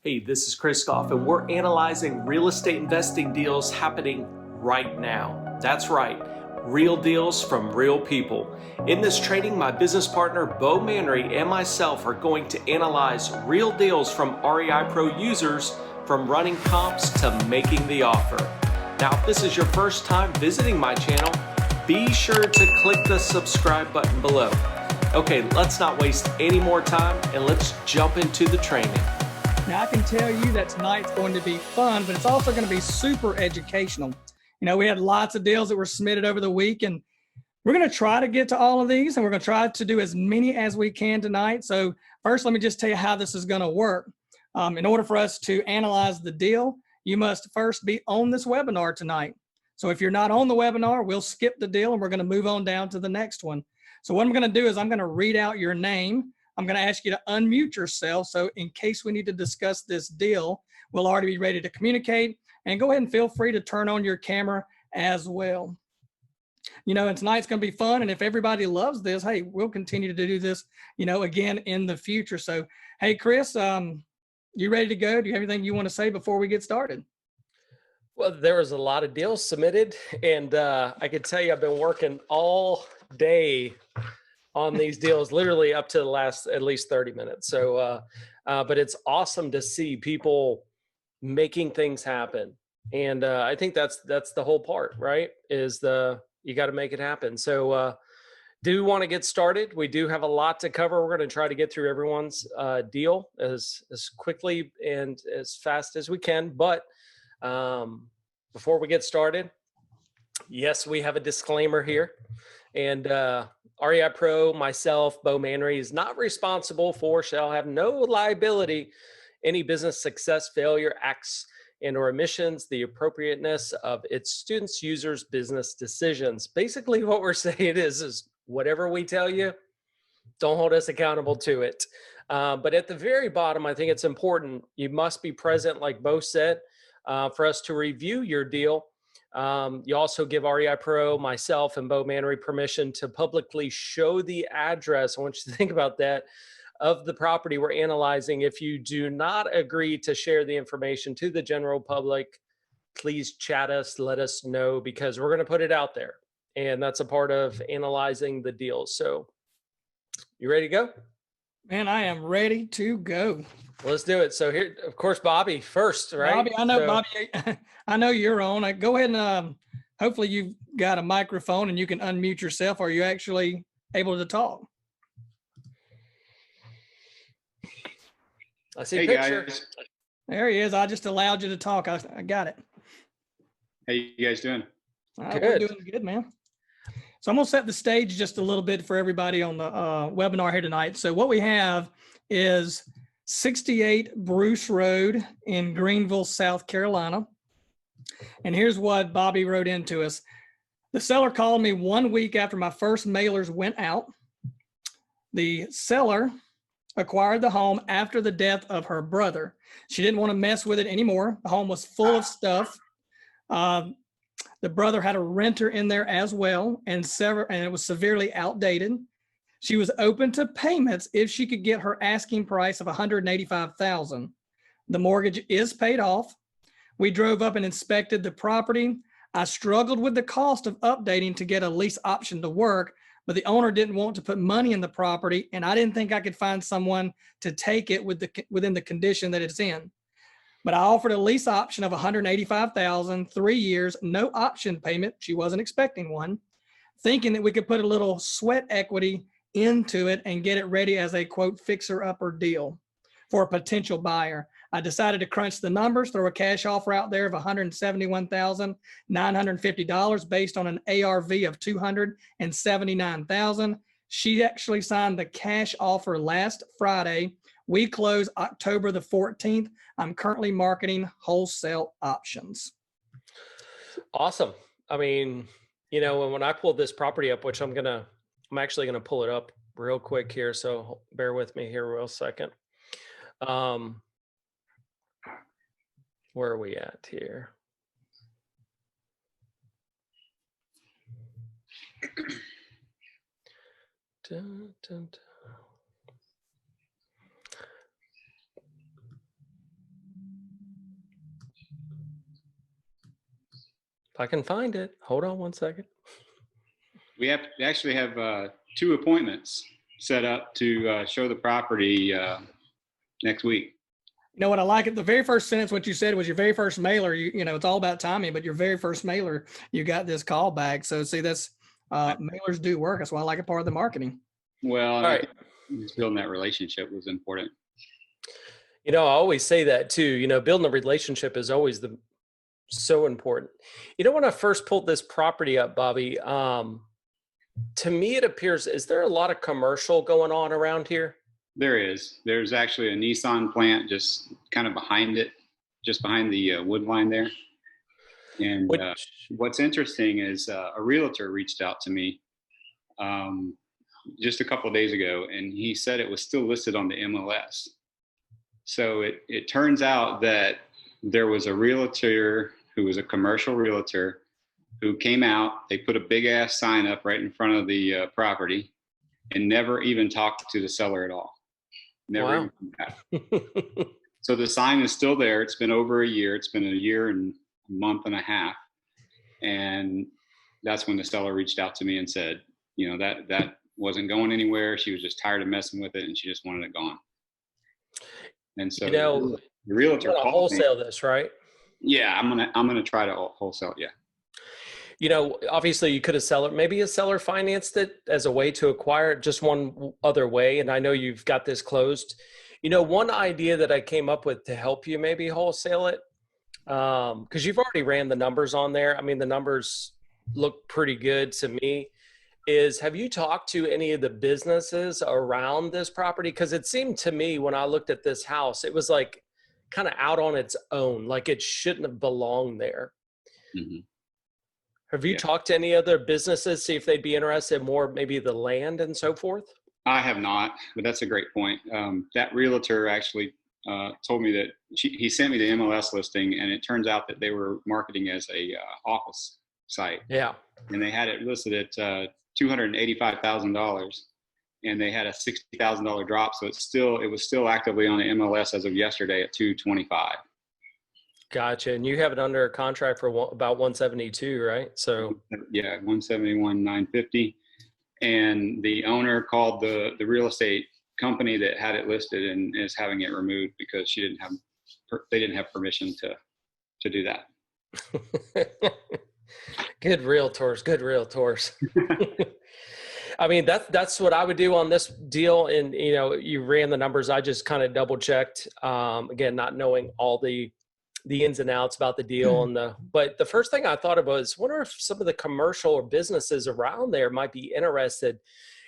Hey, this is Chris Goff, and we're analyzing real estate investing deals happening right now. That's right, real deals from real people. In this training, my business partner, Bo Manry, and myself are going to analyze real deals from REIPro users, from running comps to making the offer. Now, if this is your first time visiting my channel, be sure to click the subscribe button below. Okay, let's not waste any more time and let's jump into the training. Now, I can tell you that tonight's going to be fun, but it's also going to be super educational. You know, we had lots of deals that were submitted over the week, and we're going to try to get to all of these, and we're going to try to do as many as we can tonight. So first, let me just tell you how this is going to work. In order for us to analyze the deal, you must first be on this webinar tonight. So if you're not on the webinar, we'll skip the deal, and we're going to move on down to the next one. So what I'm going to do is I'm going to read out your name. I'm going to ask you to unmute yourself. So in case we need to discuss this deal, we'll already be ready to communicate. And go ahead and feel free to turn on your camera as well. You know, and tonight's going to be fun. And if everybody loves this, hey, we'll continue to do this, you know, again in the future. So, hey, Chris, you ready to go? Do you have anything you want to say before we get started? Well, there was a lot of deals submitted, and I can tell you I've been working all day on these deals, literally up to the last at least 30 minutes. So, but it's awesome to see people making things happen. And I think that's the whole part, right? Is you got to make it happen. So do want to get started. We do have a lot to cover. We're going to try to get through everyone's deal as quickly and as fast as we can. But before we get started, yes, we have a disclaimer here. And REIPro, myself, Bo Manry, is not responsible for, shall have no liability, any business success, failure, acts, and or omissions, the appropriateness of its students, users, business decisions. Basically, what we're saying is whatever we tell you, don't hold us accountable to it. But at the very bottom, I think it's important. You must be present, like Bo said, for us to review your deal. You also give REIPro, myself, and Bo Manry permission to publicly show the address. I want you to think about that, of the property we're analyzing. If you do not agree to share the information to the general public, please chat us, let us know, because we're going to put it out there. And that's a part of analyzing the deals. So you ready to go? Man, I am ready to go. Let's do it. So here, of course, Bobby first, right? Bobby, I know, Bobby, I know you're on. Go ahead and hopefully you've got a microphone and you can unmute yourself. Are you actually able to talk? I see a picture. Guys. There he is. I just allowed you to talk. I got it. How you guys doing? We're doing good, man. So I'm going to set the stage just a little bit for everybody on the webinar here tonight. So what we have is 68 Bruce Road in Greenville, South Carolina. And here's what Bobby wrote into us. The seller called me 1 week after my first mailers went out. The seller acquired the home after the death of her brother. She didn't want to mess with it anymore. The home was full of stuff. The brother had a renter in there as well, and it was severely outdated. She was open to payments if she could get her asking price of $185,000. The mortgage is paid off. We drove up and inspected the property. I struggled with the cost of updating to get a lease option to work, but the owner didn't want to put money in the property, and I didn't think I could find someone to take it within the condition that it's in. But I offered a lease option of $185,000, 3 years, no option payment. She wasn't expecting one, thinking that we could put a little sweat equity into it and get it ready as a quote fixer-upper deal for a potential buyer. I decided to crunch the numbers, throw a cash offer out there of $171,950 based on an ARV of $279,000. She actually signed the cash offer last Friday. We close October the 14th. I'm currently marketing wholesale options. Awesome. I mean, you know, when I pulled this property up, which I'm actually gonna pull it up real quick here, so bear with me here real second. Where are we at here? Dun, dun, dun. If I can find it. Hold on one second. We actually have 2 appointments set up to show the property next week. You know what I like it? The very first sentence, what you said was your very first mailer. You know, it's all about timing, but your very first mailer, you got this call back. So see, that's mailers do work. That's why I like it, part of the marketing. Well, All right. just building that relationship was important. You know, I always say that too. You know, building a relationship is always so important. You know, when I first pulled this property up, Bobby, to me it appears, is there a lot of commercial going on around here? There is. There's actually a Nissan plant just kind of behind it, just behind the wood line there. And what's interesting is a realtor reached out to me just a couple of days ago, and he said it was still listed on the MLS. So it turns out that there was a realtor who was a commercial realtor who came out. They put a big ass sign up right in front of the property and never even talked to the seller at all. Never. Wow. So the sign is still there. It's been over a year. It's been a year and a month and a half. And that's when the seller reached out to me and said, you know, that wasn't going anywhere. She was just tired of messing with it and she just wanted it gone. And so, you know, the realtor called wholesale this, right? Yeah, I'm gonna try to wholesale it. Yeah. You know, obviously you could have maybe a seller financed it as a way to acquire it just one other way. And I know you've got this closed. You know, one idea that I came up with to help you maybe wholesale it, because you've already ran the numbers on there. I mean, the numbers look pretty good to me. Have you talked to any of the businesses around this property? Because it seemed to me when I looked at this house, it was like kind of out on its own, like it shouldn't have belonged there. Mm-hmm. Have you talked to any other businesses, see if they'd be interested in more, maybe the land and so forth? I have not, but that's a great point. That realtor actually told me that he sent me the MLS listing, and it turns out that they were marketing as a office site. Yeah. And they had it listed at $285,000, and they had a $60,000 drop. So it was still actively on the MLS as of yesterday at $225,000. Gotcha. And you have it under contract for about 172, right? So yeah, 171,950. And the owner called the real estate company that had it listed and is having it removed because they didn't have permission to do that. Good realtors. I mean, that's what I would do on this deal. And, you know, you ran the numbers. I just kind of double checked, again, not knowing all the ins and outs about the deal. But the first thing I thought of was, wonder if some of the commercial or businesses around there might be interested,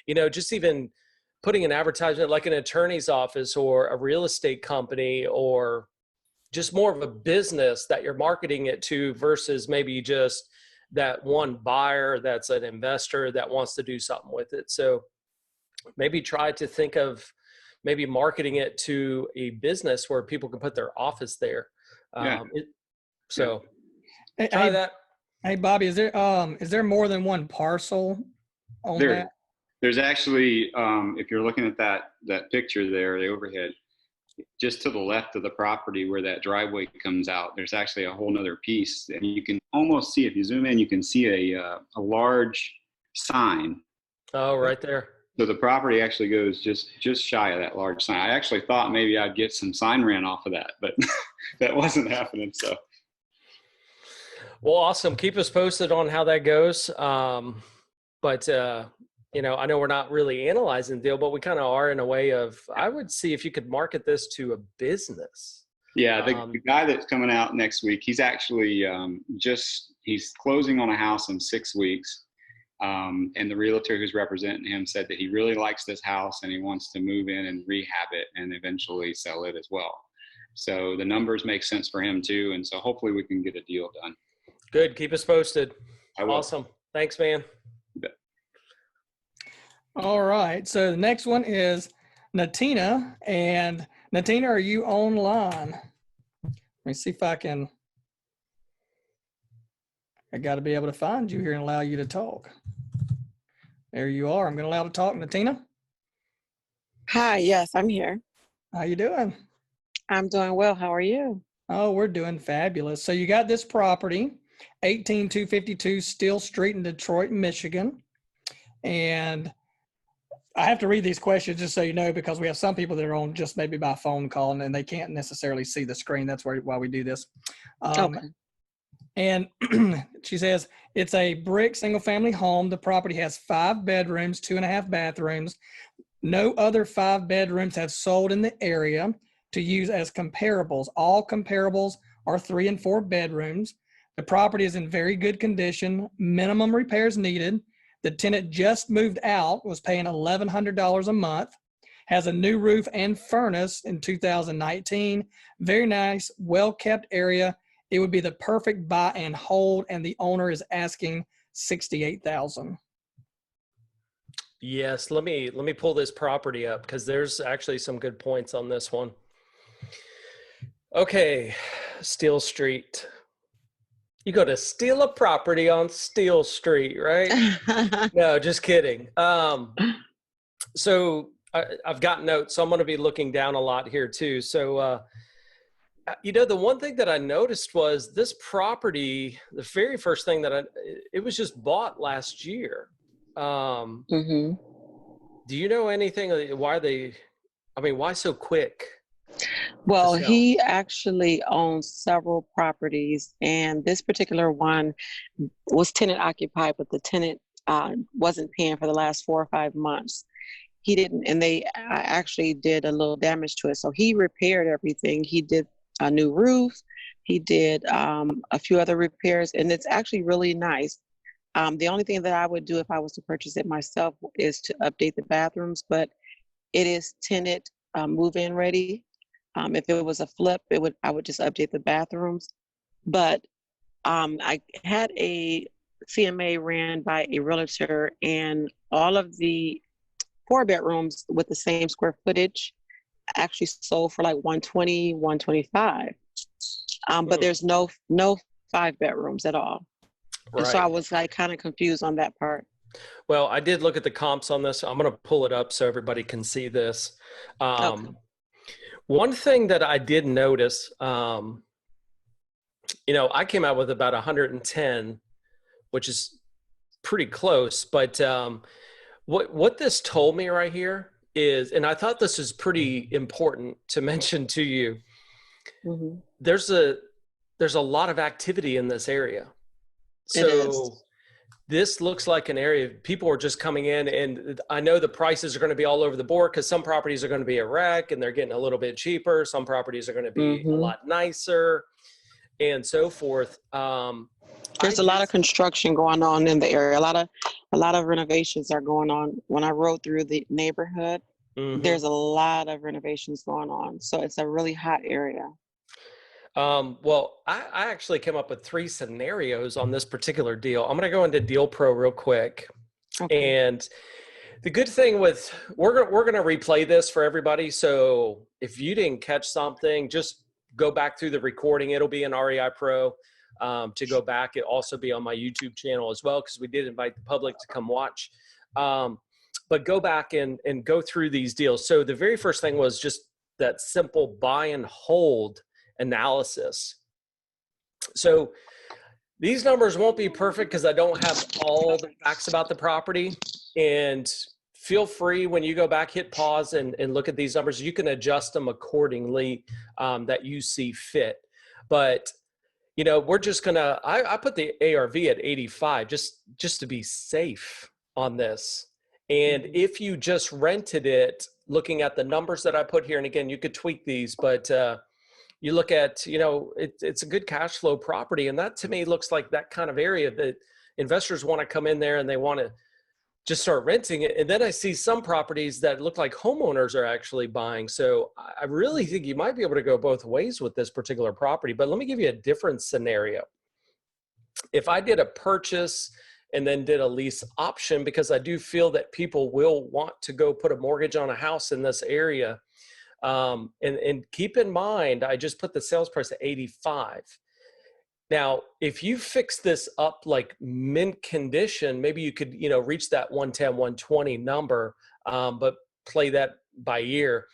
you know, just even putting an advertisement like an attorney's office or a real estate company, or just more of a business that you're marketing it to versus maybe just that one buyer that's an investor that wants to do something with it. So maybe try to think of maybe marketing it to a business where people can put their office there. Yeah. Try that. Hey, Bobby, is there more than one parcel on that? There's actually, if you're looking at that picture there, the overhead, just to the left of the property where that driveway comes out, there's actually a whole nother piece, and you can almost see, if you zoom in, you can see a large sign. Oh, right there. So the property actually goes just shy of that large sign. I actually thought maybe I'd get some sign ran off of that, but that wasn't happening. So, well, awesome. Keep us posted on how that goes. But you know, I know we're not really analyzing the deal, but we kind of are in a way of, I would see if you could market this to a business. Yeah, the guy that's coming out next week, he's actually he's closing on a house in 6 weeks. And the realtor who's representing him said that he really likes this house and he wants to move in and rehab it and eventually sell it as well. So the numbers make sense for him too. And so hopefully we can get a deal done. Good. Keep us posted. I will. Awesome. Thanks, man. All right. So the next one is Natina. And Natina, are you online? Let me see if I got to be able to find you here and allow you to talk. There you are. I'm going to allow to talk, Natina. Hi, yes, I'm here. How you doing? I'm doing well. How are you? Oh, we're doing fabulous. So you got this property 18252 Steel Street in Detroit, Michigan. And I have to read these questions just so you know, because we have some people that are on just maybe by phone call and they can't necessarily see the screen. That's why we do this. Okay. And she says, it's a brick single family home. The property has 5 bedrooms, 2.5 bathrooms. No other 5 bedrooms have sold in the area to use as comparables. All comparables are 3 and 4 bedrooms. The property is in very good condition. Minimum repairs needed. The tenant just moved out, was paying $1,100 a month, has a new roof and furnace in 2019. Very nice, well-kept area. It would be the perfect buy and hold, and the owner is asking $68,000. Yes, let me pull this property up because there's actually some good points on this one. Okay, Steel Street. You go to steal a property on Steel Street, right? No, just kidding. So I've got notes, so I'm going to be looking down a lot here too. So, the one thing that I noticed was this property, the very first thing it was just bought last year. Mm-hmm. Do you know anything why so quick? Well, he actually owns several properties, and this particular one was tenant occupied, but the tenant wasn't paying for the last 4 or 5 months. He didn't, and they actually did a little damage to it. So he repaired everything. He did a new roof. He did a few other repairs, and it's actually really nice. The only thing that I would do if I was to purchase it myself is to update the bathrooms, but it is tenant move-in ready. If it was a flip, I would just update the bathrooms. But I had a CMA ran by a realtor, and all of the 4 bedrooms with the same square footage actually sold for like 120, 125. But there's no 5 bedrooms at all. Right. And so I was like kind of confused on that part. Well, I did look at the comps on this. I'm going to pull it up so everybody can see this. Okay. One thing that I did notice, I came out with about 110, which is pretty close. But what this told me right here is, and I thought this is pretty important to mention to you, Mm-hmm. there's a lot of activity in this area. So this looks like an area people are just coming in, and I know the prices are going to be all over the board because some properties are going to be a wreck and they're getting a little bit cheaper. Some properties are going to be a lot nicer and so forth. There's a lot of construction going on in the area. A lot of renovations are going on. When I rode through the neighborhood, there's a lot of renovations going on. So it's a really hot area. Well, I actually came up with 3 scenarios on this particular deal. I'm going to go into Deal Pro real quick. Okay. And the good thing with, we're going to replay this for everybody. So if you didn't catch something, just go back through the recording. It'll be in REIPro to go back. It'll also be on my YouTube channel as well, because we did invite the public to come watch. But go back and go through these deals. So the very first thing was just that simple buy and hold analysis. So these numbers won't be perfect because I don't have all the facts about the property, and feel free when you go back, hit pause and look at these numbers. You can adjust them accordingly that you see fit. But we're just gonna, I put the ARV at 85 just to be safe on this. And if you just rented it, looking at the numbers that I put here, and again, you could tweak these, but you look at, it's a good cash flow property. And that to me looks like that kind of area that investors want to come in there and they want to just start renting it. And then I see some properties that look like homeowners are actually buying. So I really think you might be able to go both ways with this particular property. But let me give you a different scenario. If I did a purchase and then did a lease option, because I do feel that people will want to go put a mortgage on a house in this area. And keep in mind, I just put the sales price at 85. Now, if you fix this up like mint condition, maybe you could, reach that 110, 120 number, but play that by year.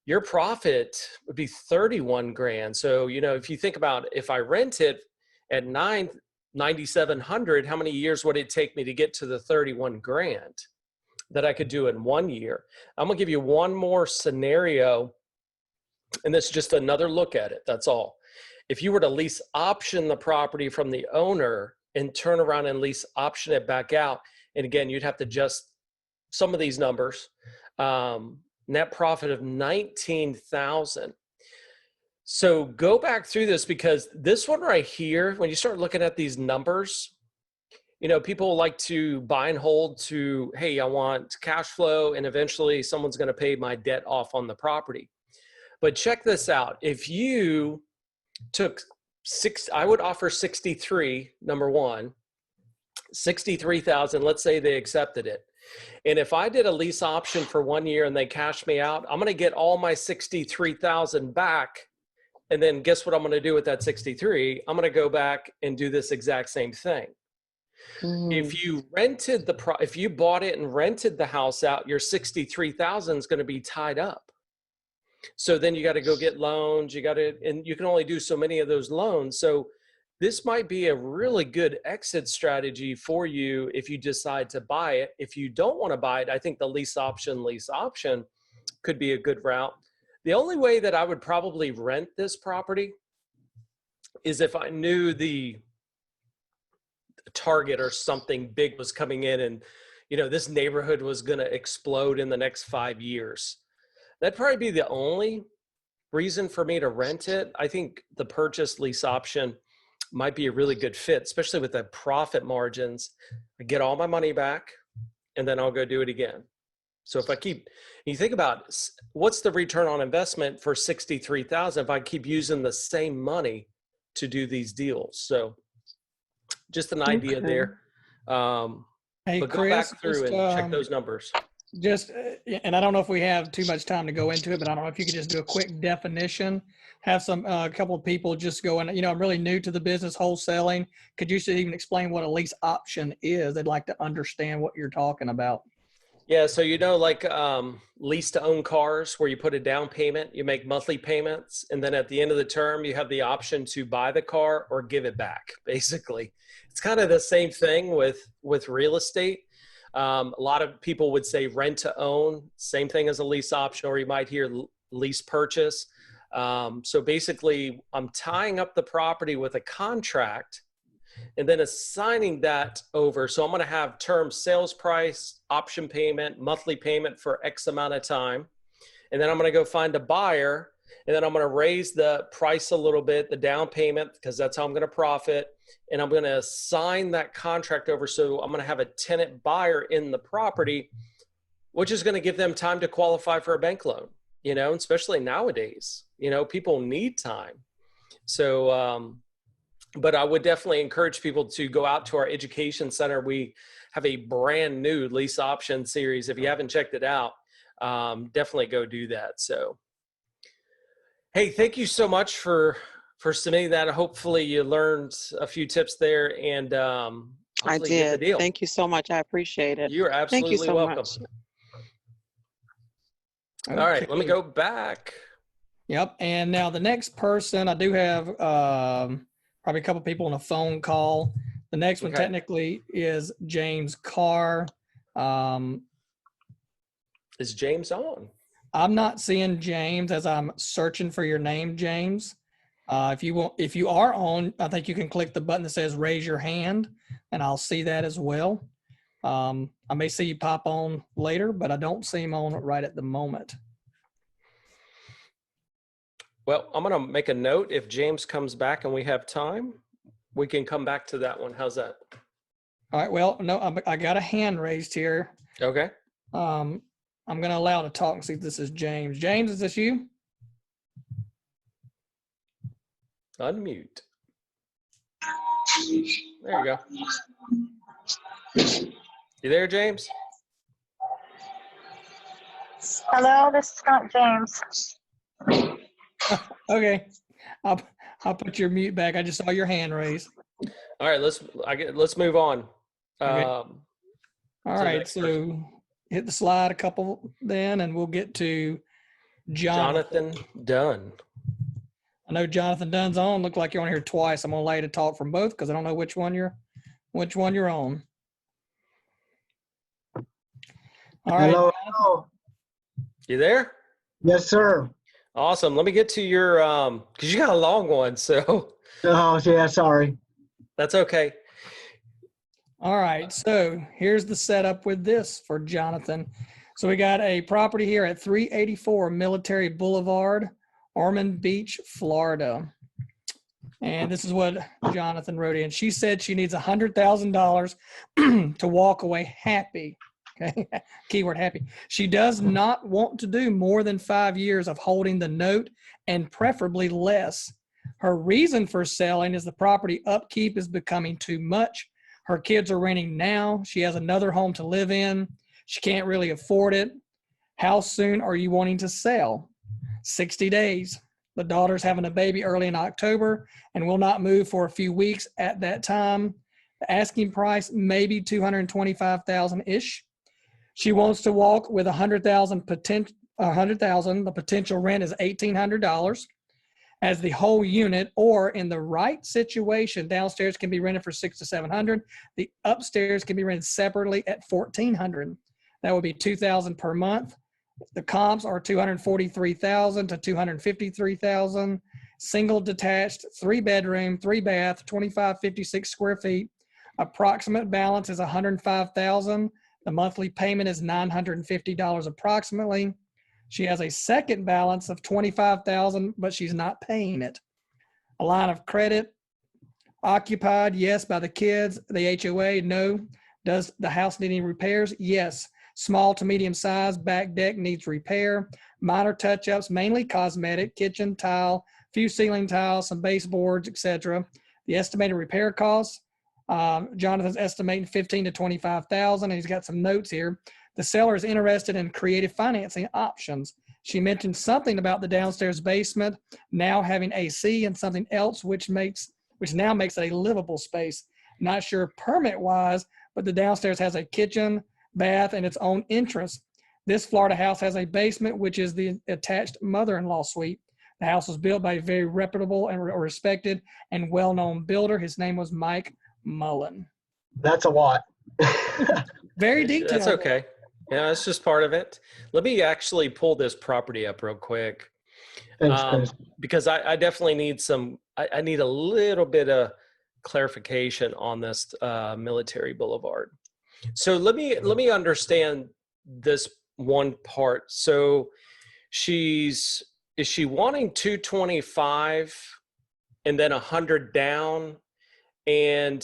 Your profit would be 31 grand. So, if you think about if I rent it At 9,700, how many years would it take me to get to the 31 grand that I could do in 1 year? I'm gonna give you one more scenario, and this is just another look at it, that's all. If you were to lease option the property from the owner and turn around and lease option it back out, and again, you'd have to adjust some of these numbers, net profit of 19,000. So go back through this, because this one right here, when you start looking at these numbers, you know, people like to buy and hold to, hey, I want cash flow and eventually someone's going to pay my debt off on the property. But check this out. If you took I would offer 63, number one, 63,000, let's say they accepted it. And if I did a lease option for 1 year and they cashed me out, I'm going to get all my 63,000 back. And then guess what I'm going to do with that 63? I'm going to go back and do this exact same thing. If you rented if you bought it and rented the house out, your 63,000 is going to be tied up. So then you got to go get loans. And you can only do so many of those loans. So this might be a really good exit strategy for you if you decide to buy it. If you don't want to buy it, I think the lease option could be a good route. The only way that I would probably rent this property is if I knew the target or something big was coming in and, you know, this neighborhood was going to explode in the next 5 years. That'd probably be the only reason for me to rent it. I think the purchase lease option might be a really good fit, especially with the profit margins. I get all my money back and then I'll go do it again. So if you think about what's the return on investment for 63,000 if I keep using the same money to do these deals. So just an idea there. Hey, but go Chris, back through and check those numbers. And I don't know if we have too much time to go into it, but I don't know if you could just do a quick definition, have a couple of people just go in, you know, I'm really new to the business wholesaling. Could you even explain what a lease option is? They'd like to understand what you're talking about. Yeah. So, you know, like lease to own cars where you put a down payment, you make monthly payments. And then at the end of the term, you have the option to buy the car or give it back. Basically, it's kind of the same thing with real estate. A lot of people would say rent to own, same thing as a lease option, or you might hear lease purchase. So basically I'm tying up the property with a contract and then assigning that over. So I'm going to have term sales price, option payment, monthly payment for X amount of time. And then I'm going to go find a buyer, and then I'm going to raise the price a little bit, the down payment, because that's how I'm going to profit. And I'm going to assign that contract over. So I'm going to have a tenant buyer in the property, which is going to give them time to qualify for a bank loan, you know, especially nowadays, you know, people need time. So, but I would definitely encourage people to go out to our education center. We have a brand new lease option series. If you haven't checked it out, definitely go do that. So, hey, thank you so much for submitting that. Hopefully you learned a few tips there, and I did. Thank you so much. I appreciate it. You're absolutely Thank you so welcome. much. All right, let me go back. Yep. And now the next person, I do have probably a couple people on a phone call. The next one technically is James Carr. Is James on? I'm not seeing James as I'm searching for your name, James. If you are on, I think you can click the button that says raise your hand, and I'll see that as well. I may see you pop on later, but I don't see him on right at the moment. Well, I'm going to make a note. If James comes back and we have time, we can come back to that one. How's that? All right. Well, no, I got a hand raised here. Okay. I'm going to allow to talk and see if this is James. James, is this you? Unmute. There you go. You there, James? Hello, this is not James. Okay. I'll put your mute back. I just saw your hand raised. All right, let's move on. Okay. All right, so hit the slide a couple then, and we'll get to Jonathan Dunn. I know Jonathan Dunn's on. Look like you're on here twice. I'm gonna lay to talk from both because I don't know which one you're on. All right. Hello. Hello. You there? Yes, sir. Awesome. Let me get to your because you got a long one, so Oh, yeah, sorry. that's okay. All right. So here's the setup with this for Jonathan. So we got a property here at 384 Military Boulevard, Ormond Beach, Florida. And this is what Jonathan wrote in. She said she needs $100,000 to walk away happy. Okay. Keyword happy. She does not want to do more than 5 years of holding the note and preferably less. Her reason for selling is the property upkeep is becoming too much. Her kids are renting now. She has another home to live in. She can't really afford it. How soon are you wanting to sell? 60 days. The daughter's having a baby early in October and will not move for a few weeks at that time. The asking price maybe $225,000-ish. She wants to walk with $100,000 potential. The potential rent is $1,800 as the whole unit, or in the right situation, downstairs can be rented for $600 to $700. The upstairs can be rented separately at $1,400. That would be $2,000 per month. The comps are $243,000 to $253,000. Single detached, 3-bedroom, 3-bath, 2,556 square feet. Approximate balance is $105,000. The monthly payment is $950 approximately. She has a second balance of $25,000, but she's not paying it. A line of credit, occupied, yes, by the kids. The HOA, no. Does the house need any repairs? Yes. Small to medium size, back deck needs repair. Minor touch-ups, mainly cosmetic, kitchen tile, few ceiling tiles, some baseboards, etc. The estimated repair costs, Jonathan's estimating $15,000 to $25,000, and he's got some notes here. The seller is interested in creative financing options. She mentioned something about the downstairs basement now having AC and something else, which now makes it a livable space. Not sure permit-wise, but the downstairs has a kitchen, bath, and its own entrance. This Florida house has a basement, which is the attached mother-in-law suite. The house was built by a very reputable and respected and well-known builder. His name was Mike Mullen. That's a lot. Very detailed. That's okay. Yeah, that's just part of it. Let me actually pull this property up real quick. Thanks, Chris. Because I definitely need I need a little bit of clarification on this Military Boulevard. So let me understand this one part. So is she wanting 225 and then 100 down? And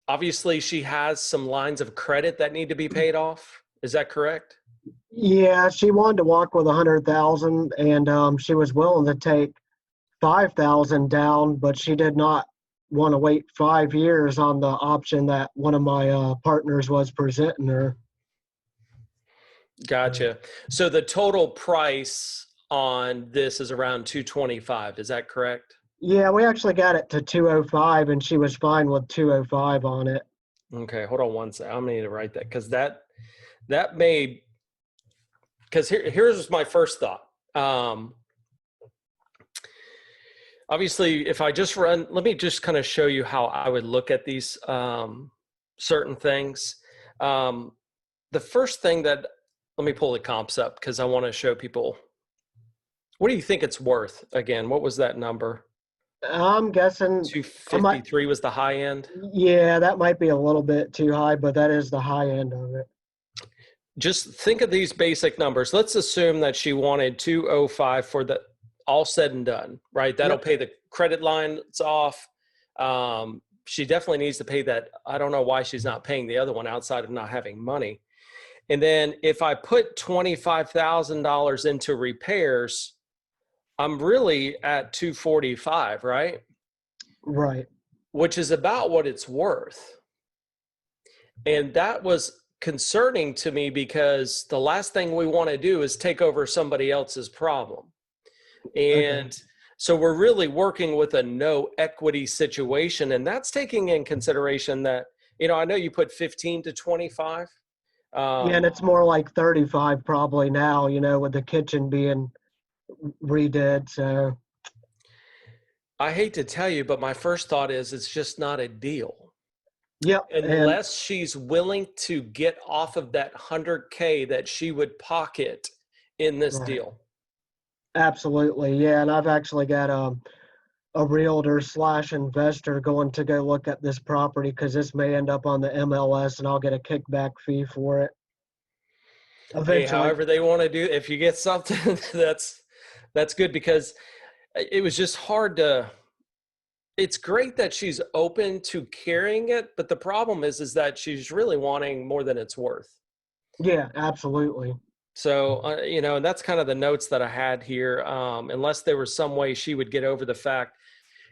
obviously she has some lines of credit that need to be paid off. Is that correct? Yeah, she wanted to walk with 100,000, and she was willing to take 5,000 down, but she did not want to wait 5 years on the option that one of my partners was presenting her. Gotcha. So the total price on this is around 225. Is that correct? Yeah, we actually got it to 205, and she was fine with 205 on it. Okay, hold on one second. I'm gonna need to write that because that may, because here's my first thought. Obviously, if I just let me just kind of show you how I would look at these certain things. The first thing let me pull the comps up because I want to show people. What do you think it's worth? Again, what was that number? I'm guessing 253 was the high end. Yeah, that might be a little bit too high, but that is the high end of it. Just think of these basic numbers. Let's assume that she wanted 205 for the all said and done, right? That'll pay the credit lines off. She definitely needs to pay that. I don't know why she's not paying the other one outside of not having money. And then if I put $25,000 into repairs, I'm really at 245, right? Right. Which is about what it's worth. And that was concerning to me because the last thing we want to do is take over somebody else's problem. And so we're really working with a no equity situation. And that's taking in consideration that, I know you put 15 to 25. Yeah, and it's more like 35 probably now, with the kitchen being redid. So I hate to tell you, but my first thought is it's just not a deal. Yep. Unless she's willing to get off of that 100K that she would pocket in this Right. deal. Absolutely. Yeah. And I've actually got a realtor / investor going to go look at this property because this may end up on the MLS and I'll get a kickback fee for it. Eventually. Hey, however they want to do, if you get something, that's good, because it was just hard to, it's great that she's open to carrying it, but the problem is that she's really wanting more than it's worth. Yeah, absolutely. So, and that's kind of the notes that I had here. Unless there was some way she would get over the fact,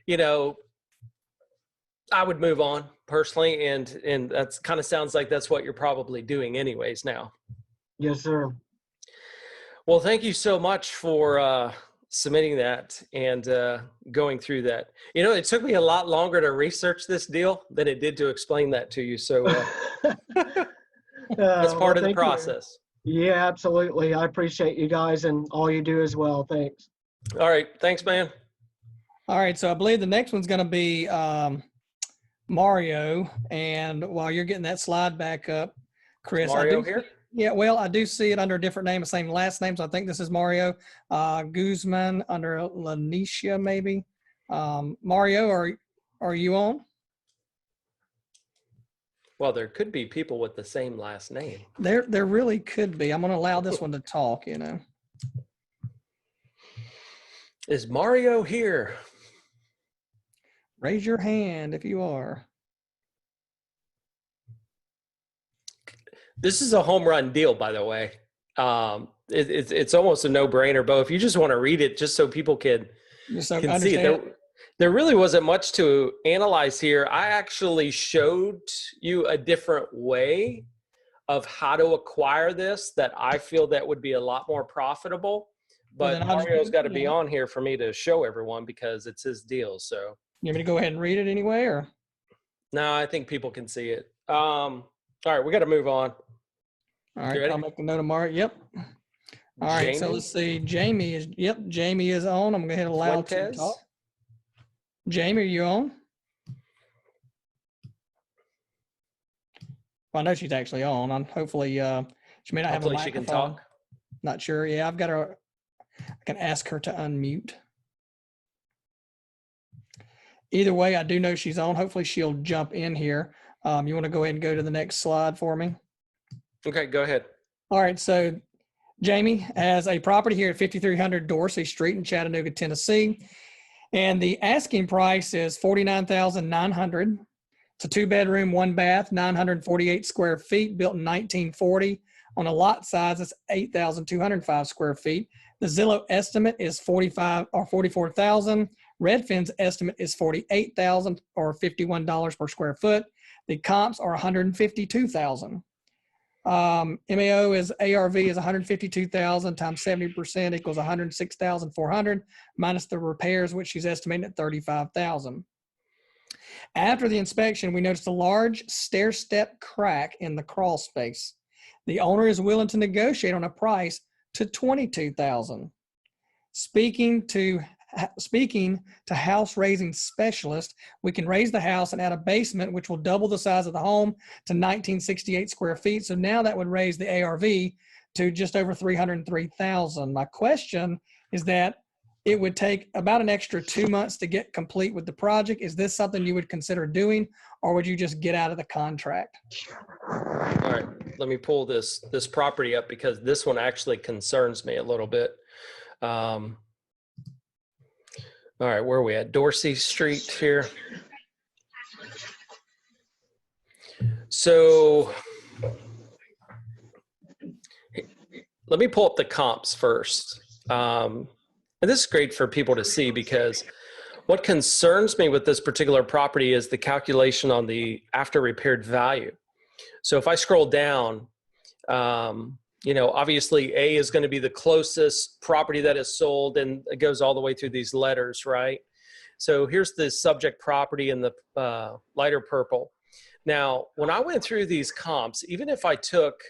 I would move on personally. And that's kind of sounds like that's what you're probably doing anyways now. Yes, sir. Well, thank you so much for submitting that and going through that. It took me a lot longer to research this deal than it did to explain that to you. So that's part of the process. Yeah, absolutely. I appreciate you guys and all you do as well. Thanks. All right. Thanks, man. All right. So I believe the next one's going to be Mario. And while you're getting that slide back up, Chris, Mario here? Yeah, well, I do see it under a different name, the same last name. So I think this is Mario Guzman under Lanisha, maybe. Mario, are you on? Well, there could be people with the same last name. There really could be. I'm going to allow this one to talk, Is Mario here? Raise your hand if you are. This is a home run deal, by the way. It's almost a no-brainer, Bo. If you just want to read it, just so people can see it. There really wasn't much to analyze here. I actually showed you a different way of how to acquire this that I feel that would be a lot more profitable. But Mario's got to be on here for me to show everyone because it's his deal. So you want me to go ahead and read it anyway, or? No, I think people can see it. All right, we got to move on. All right, I'll make a note of Mario. Yep. All right, Jamie? so let's see. Jamie is on. I'm going to hit allow to talk. Jamie, are you on? Well, I know she's actually on. Hopefully, she may not have a microphone. She can talk. Not sure. Yeah, I've got her. I can ask her to unmute. Either way, I do know she's on. Hopefully, she'll jump in here. You want to go ahead and go to the next slide for me? Okay, go ahead. All right, so Jamie has a property here at 5300 Dorsey Street in Chattanooga, Tennessee. And the asking price is $49,900. It's a 2-bedroom, 1-bath, 948 square feet, built in 1940. On a lot size, it's 8,205 square feet. The Zillow estimate is $44,000. Redfin's estimate is $48,000 or $51 per square foot. The comps are $152,000. MAO is ARV is 152,000 times 70% equals 106,400 minus the repairs, which she's estimating at 35,000. After the inspection, we noticed a large stair step crack in the crawl space. The owner is willing to negotiate on a price to 22,000. Speaking to house raising specialist, we can raise the house and add a basement, which will double the size of the home to 1968 square feet. So now that would raise the ARV to just over 303,000. My question is that it would take about an extra 2 months to get complete with the project. Is this something you would consider doing, or would you just get out of the contract? All right, let me pull this property up because this one actually concerns me a little bit. All right, where are we at? Dorsey Street here. So let me pull up the comps first. And this is great for people to see because what concerns me with this particular property is the calculation on the after repaired value. So if I scroll down, obviously A is going to be the closest property that is sold, and it goes all the way through these letters, right? So here's the subject property in the lighter purple. Now, when I went through these comps, even if I took,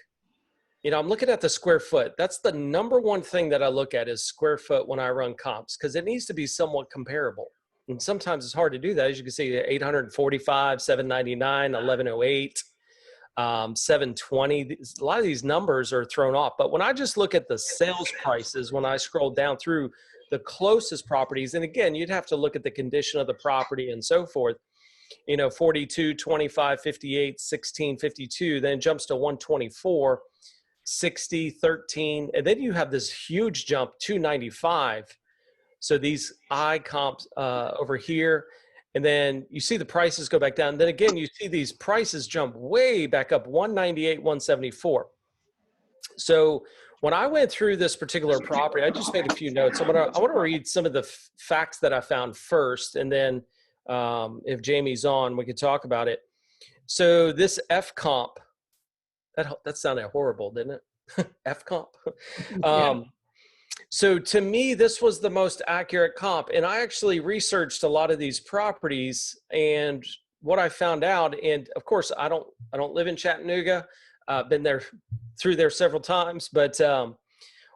I'm looking at the square foot. That's the number one thing that I look at is square foot when I run comps because it needs to be somewhat comparable. And sometimes it's hard to do that. As you can see, 845, 799, 1108, 720. A lot of these numbers are thrown off. But when I just look at the sales prices, when I scroll down through the closest properties, and again, you'd have to look at the condition of the property and so forth, 42, 25, 58, 16, 52, then it jumps to 124, 60, 13. And then you have this huge jump, 295. So these I comps over here, and then you see the prices go back down. Then again, you see these prices jump way back up, 198, 174. So when I went through this particular property, I just made a few notes. I want to read some of the facts that I found first, and then if Jamie's on, we could talk about it. So this F comp, that sounded horrible, didn't it? F comp. So to me, this was the most accurate comp. And I actually researched a lot of these properties, and what I found out, and of course, I don't live in Chattanooga. Been through there several times, but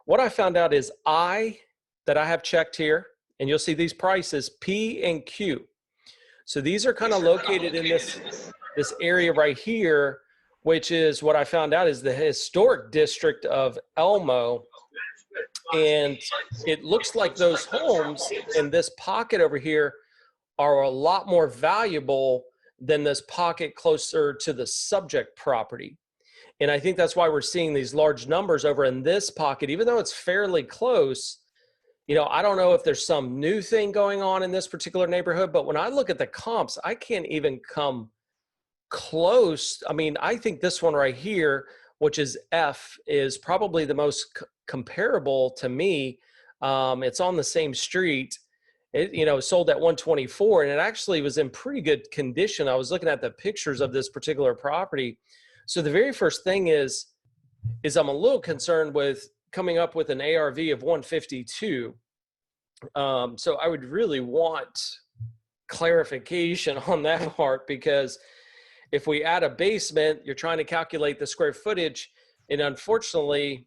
what I found out is that I have checked here, and you'll see these prices, P and Q. So these are kind of located in this area right here, which is what I found out is the historic district of Elmo. And it looks like those homes in this pocket over here are a lot more valuable than this pocket closer to the subject property. And I think that's why we're seeing these large numbers over in this pocket, even though it's fairly close. I don't know if there's some new thing going on in this particular neighborhood, but when I look at the comps, I can't even come close. I mean, I think this one right here, which is F, is probably the most comparable to me. It's on the same street. It sold at 124, and it actually was in pretty good condition. I was looking at the pictures of this particular property. So the very first thing is I'm a little concerned with coming up with an ARV of 152. So I would really want clarification on that part, because if we add a basement, you're trying to calculate the square footage, and unfortunately,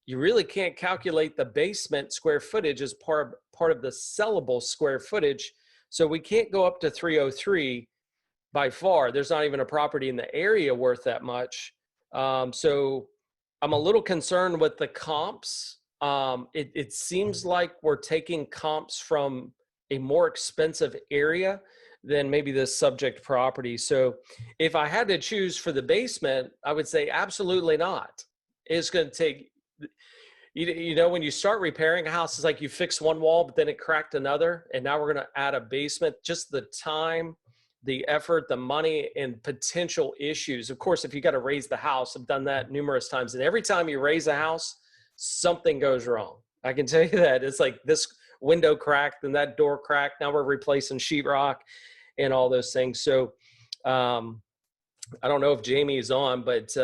you really can't calculate the basement square footage as part of the sellable square footage. So we can't go up to 303 by far. There's not even a property in the area worth that much. So I'm a little concerned with the comps. It seems like we're taking comps from a more expensive area than maybe the subject property. So if I had to choose for the basement, I would say absolutely not. It's going to take, when you start repairing a house, it's like you fix one wall, but then it cracked another. And now we're going to add a basement. Just the time, the effort, the money, and potential issues. Of course, if you got to raise the house, I've done that numerous times. And every time you raise a house, something goes wrong. I can tell you that. It's like this window cracked and that door cracked. Now we're replacing sheetrock and all those things. So I don't know if Jamie is on, but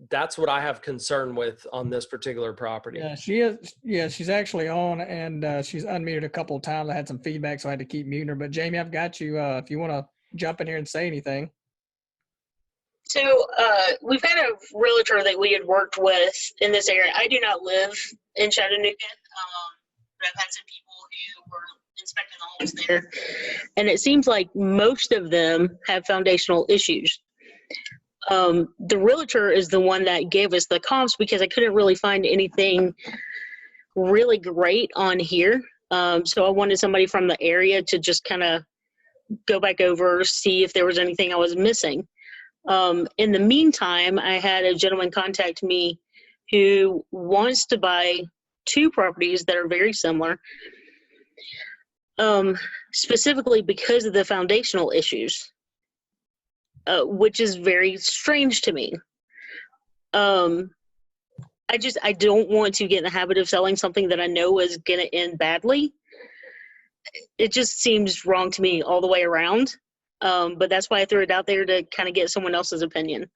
that's what I have concern with on this particular property. Yeah, she is. Yeah, she's actually on, and she's unmuted a couple of times. I had some feedback, so I had to keep muting her. But Jamie, I've got you. If you want to jump in here and say anything. So we've got a realtor that we had worked with in this area. I do not live in Chattanooga, but I've had some people who were inspecting the homes there, and it seems like most of them have foundational issues. The realtor is the one that gave us the comps because I couldn't really find anything really great on here. So I wanted somebody from the area to just kind of go back over, see if there was anything I was missing. In the meantime, I had a gentleman contact me who wants to buy two properties that are very similar, specifically because of the foundational issues. Which is very strange to me. I don't want to get in the habit of selling something that I know is going to end badly. It just seems wrong to me all the way around. But that's why I threw it out there to kind of get someone else's opinion.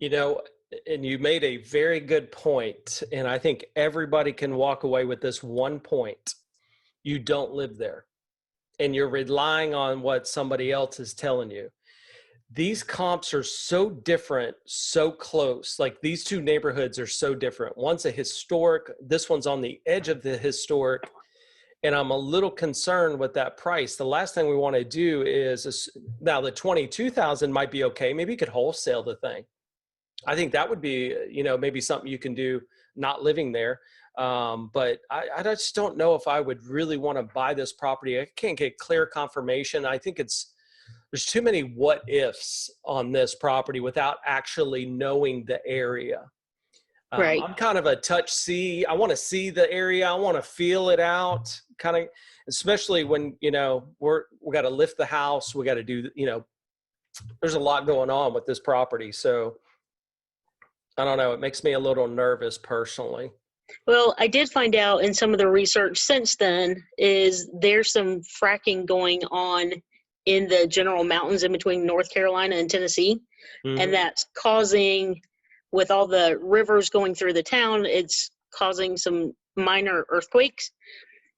And you made a very good point, and I think everybody can walk away with this one point. You don't live there, and you're relying on what somebody else is telling you. These comps are so different, so close. Like these two neighborhoods are so different. One's a historic, this one's on the edge of the historic, And I'm a little concerned with that price. The last thing we want to do is now the 22,000 might be okay. Maybe you could wholesale the thing. I think that would be, maybe something you can do not living there. But I just don't know if I would really want to buy this property. I can't get clear confirmation. I think there's too many what ifs on this property without actually knowing the area. Right. I'm kind of a touch see. I want to see the area. I want to feel it out, kind of, especially when, we got to lift the house. We got to do, there's a lot going on with this property. So I don't know. It makes me a little nervous personally. Well, I did find out in some of the research since then is there's some fracking going on in the general mountains in between North Carolina and Tennessee. Mm-hmm. And that's causing, with all the rivers going through the town, it's causing some minor earthquakes,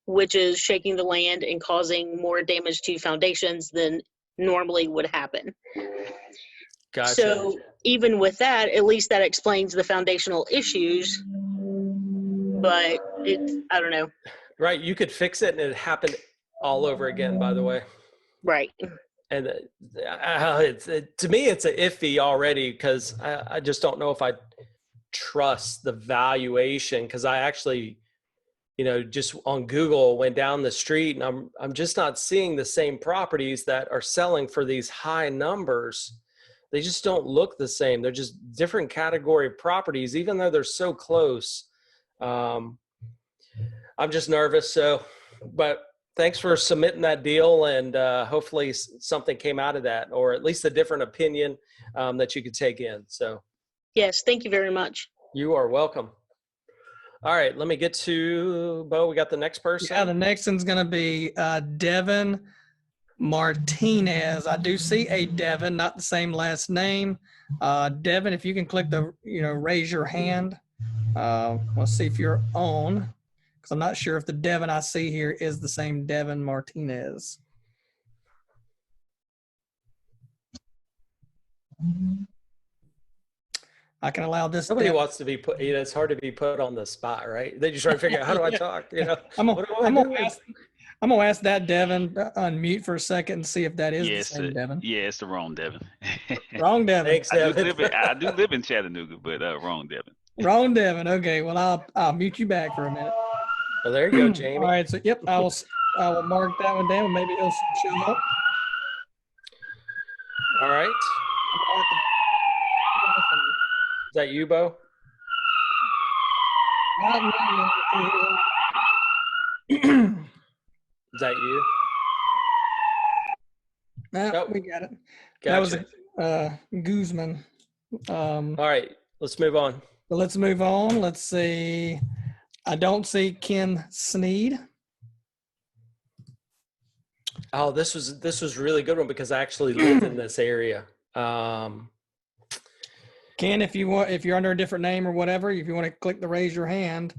which is shaking the land and causing more damage to foundations than normally would happen. Gotcha. So even with that, at least that explains the foundational issues. But I don't know. Right. You could fix it and it happened all over again, by the way. Right. And to me, it's an iffy already because I just don't know if I trust the valuation, because I actually, just on Google went down the street and I'm just not seeing the same properties that are selling for these high numbers. They just don't look the same. They're just different category properties, even though they're so close. I'm just nervous. But thanks for submitting that deal, and hopefully something came out of that, or at least a different opinion that you could take in. So, yes, thank you very much. You are welcome. All right, let me get to Bo. We got the next person. Yeah, the next one's going to be Devin Martinez. I do see a Devin, not the same last name. Devin, if you can click the, raise your hand. Let's see if you're on, because I'm not sure if the Devin I see here is the same Devin Martinez. I can allow this. Nobody wants to be put, it's hard to be put on the spot, right? They just try to figure out, how do I talk? I'm gonna ask that Devin unmute for a second and see if that is the same Devin. Yeah, it's the wrong Devin. Wrong Devin. Thanks, Devin. I do live in Chattanooga, but wrong Devin. Wrong Devin. Okay, well I'll mute you back for a minute. Well, there you go, Jamie. All right, so yep, I will mark that one down. Maybe it'll show up. All right. Is that you, Bo? Is that you? No, Nope. we got it. Gotcha. That was Guzman. All right, let's move on. Let's move on. Let's see. I don't see Ken Sneed. Oh, this was a really good one because I actually lived in this area. Ken, if you're under a different name or whatever, if you want to click the raise your hand.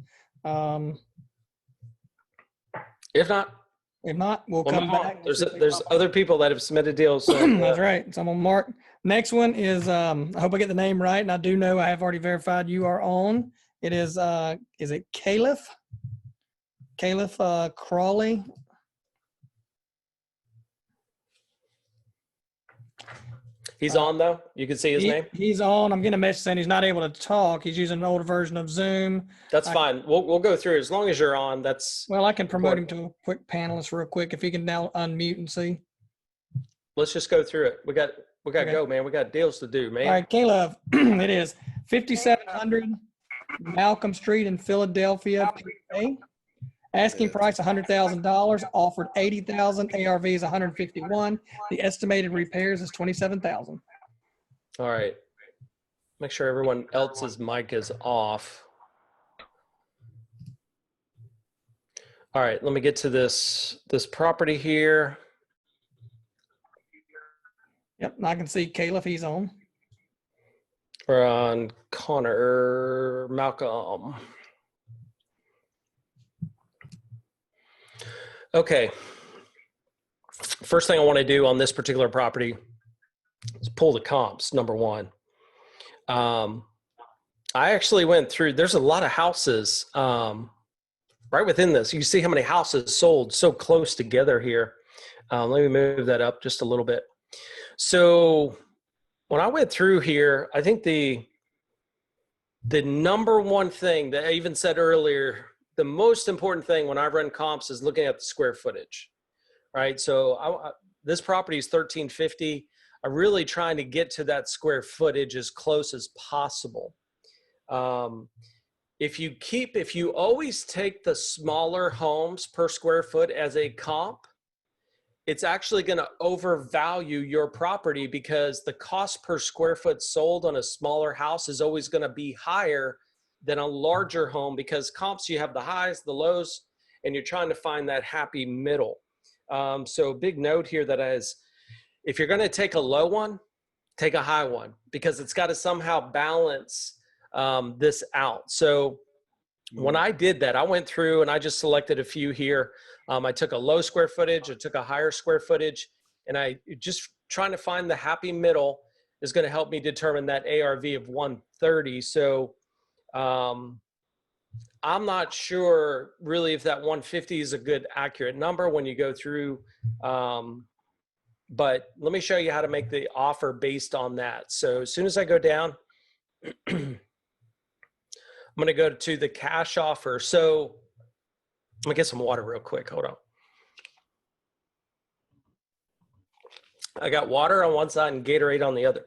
If not, we'll come back. There's other people that have submitted deals. So, that's right. So I'm gonna mark. Next one is I hope I get the name right, and I do know I have already verified you are on. It is it Caliph? Caliph Crawley. He's on though. You can see his name. He's on. I'm getting a message saying he's not able to talk. He's using an older version of Zoom. That's fine. We'll go through as long as you're on. Well, I can promote him to a quick panelist real quick if he can now unmute and see. Let's just go through it. We got to go, man. We got deals to do, man. All right, Caleb. It is 5700 Malcolm Street in Philadelphia, PA. Asking price $100,000, offered $80,000, ARV is $151,000. The estimated repairs is $27,000. All right. Make sure everyone else's mic is off. All right, let me get to this property here. Yep, I can see Caleb, he's on. We're on Connor Malcolm. Okay. First thing I want to do on this particular property is pull the comps, number one. I actually went through, there's a lot of houses right within this, you see how many houses sold so close together here. Let me move that up just a little bit. So when I went through here, I think the number one thing that I even said earlier, the most important thing when I run comps is looking at the square footage, right? So this property is 1350. I'm really trying to get to that square footage as close as possible. If you always take the smaller homes per square foot as a comp, it's actually going to overvalue your property because the cost per square foot sold on a smaller house is always going to be higher than a larger home, because comps, you have the highs, the lows, and you're trying to find that happy middle. So big note here that is, if you're going to take a low one, take a high one, because it's got to somehow balance this out. So when I did that, I went through and I just selected a few here. I took a low square footage, I took a higher square footage, and I just trying to find the happy middle is going to help me determine that ARV of 130. So I'm not sure really if that 150 is a good accurate number when you go through, but let me show you how to make the offer based on that. So as soon as I go down, I'm going to go to the cash offer. So let me get some water real quick. Hold on. I got water on one side and Gatorade on the other.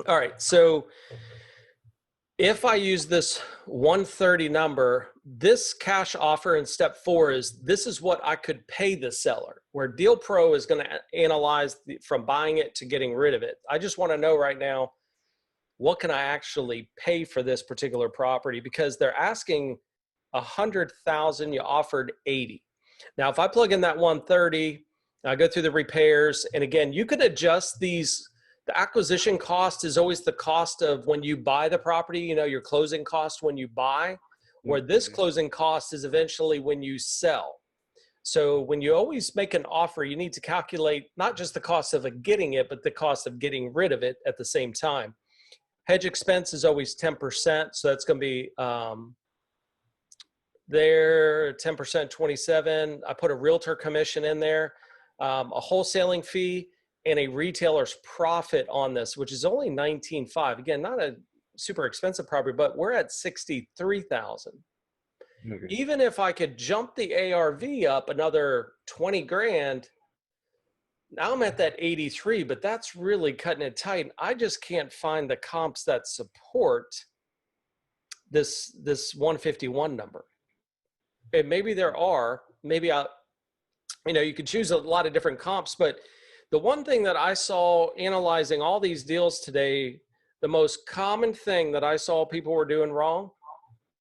All right. So if I use this 130 number, this cash offer in step 4 is, this is what I could pay the seller, where Deal Pro is going to analyze from buying it to getting rid of it. I just want to know right now, what can I actually pay for this particular property? Because they're asking 100,000, you offered 80. Now, if I plug in that 130, I go through the repairs, and again, you could adjust these. The acquisition cost is always the cost of when you buy the property, you know, your closing cost when you buy, where this closing cost is eventually when you sell. So when you always make an offer, you need to calculate not just the cost of getting it, but the cost of getting rid of it at the same time. Hedge expense is always 10%. So that's going to be there, 10%, 27. I put a realtor commission in there, a wholesaling fee, and a retailer's profit on this, which is only $19,500. Again, not a super expensive property, but we're at $63,000. Okay. Even if I could jump the ARV up another 20 grand, now I'm at that 83, but that's really cutting it tight. I just can't find the comps that support this 151 number. And maybe there are, maybe you could choose a lot of different comps, but the one thing that I saw analyzing all these deals today, the most common thing that I saw people were doing wrong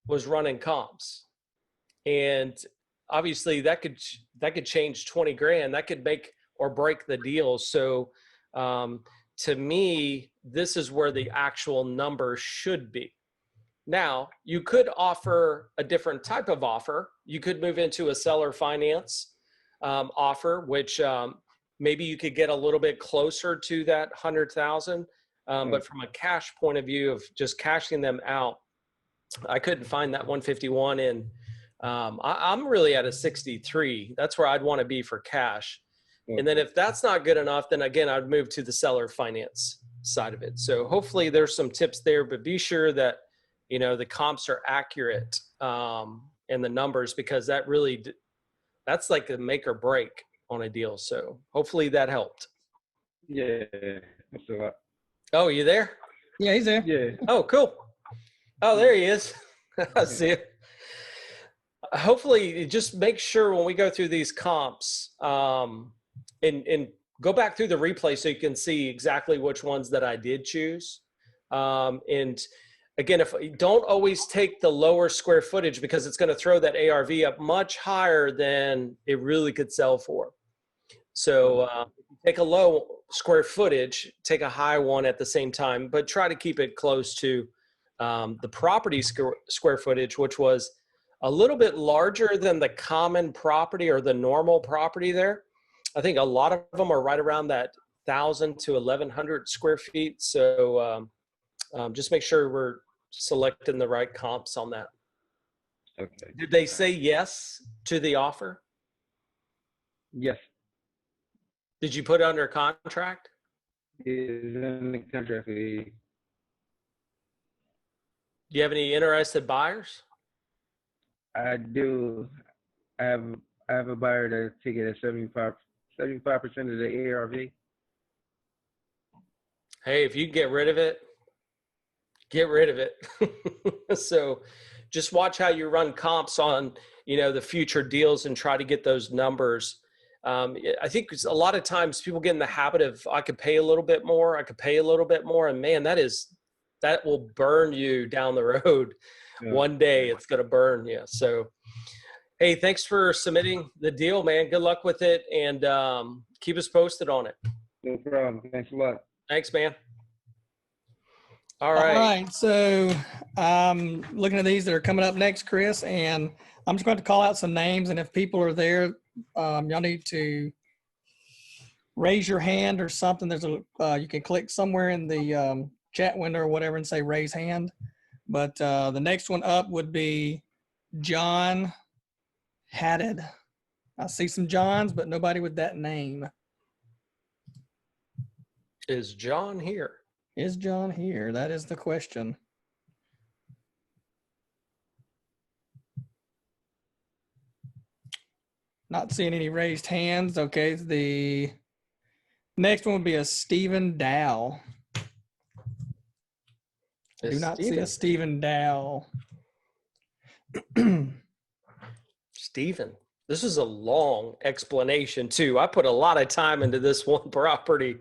was running comps. And obviously that could change 20 grand. That could make or break the deal. So to me, this is where the actual number should be. Now, you could offer a different type of offer. You could move into a seller finance offer, which maybe you could get a little bit closer to that 100,000. But from a cash point of view of just cashing them out, I couldn't find that 151. And I'm really at a 63. That's where I'd want to be for cash. And then if that's not good enough, then again, I'd move to the seller finance side of it. So hopefully there's some tips there, but be sure that, the comps are accurate and the numbers, because that's like a make or break on a deal. So hopefully that helped. Yeah, that's all right. Oh, you there? Yeah, he's there. Yeah. Oh, cool. Oh, there he is. I see it. Hopefully just make sure when we go through these comps and go back through the replay so you can see exactly which ones that I did choose. And again, don't always take the lower square footage, because it's going to throw that ARV up much higher than it really could sell for. So if you take a low square footage, take a high one at the same time, but try to keep it close to the property square footage, which was a little bit larger than the common property or the normal property there. I think a lot of them are right around that 1,000 to 1,100 square feet. So just make sure we're selecting the right comps on that. Okay. Did they say yes to the offer? Yes. Did you put it under contract? Is in the contract. Do you have any interested buyers? I do. I have a buyer to take it at 75% of the ARV. Hey, if you can get rid of it, get rid of it. So just watch how you run comps on, the future deals and try to get those numbers. I think a lot of times people get in the habit of, I could pay a little bit more. I could pay a little bit more. And man, that will burn you down the road. Yeah. One day it's going to burn you. So, hey, thanks for submitting the deal, man. Good luck with it. And keep us posted on it. No problem. Thanks a lot. Thanks, man. All right. All right. So looking at these that are coming up next, Chris, and I'm just going to call out some names. And if people are there, y'all need to raise your hand or something. There's you can click somewhere in the chat window or whatever and say raise hand. But the next one up would be John Haddad. I see some Johns, but nobody with that name. Is John here? Is John here? That is the question. Not seeing any raised hands. Okay, the next one would be a Stephen Dow. Do not see a Stephen Dow. Stephen, this is a long explanation too. I put a lot of time into this one property.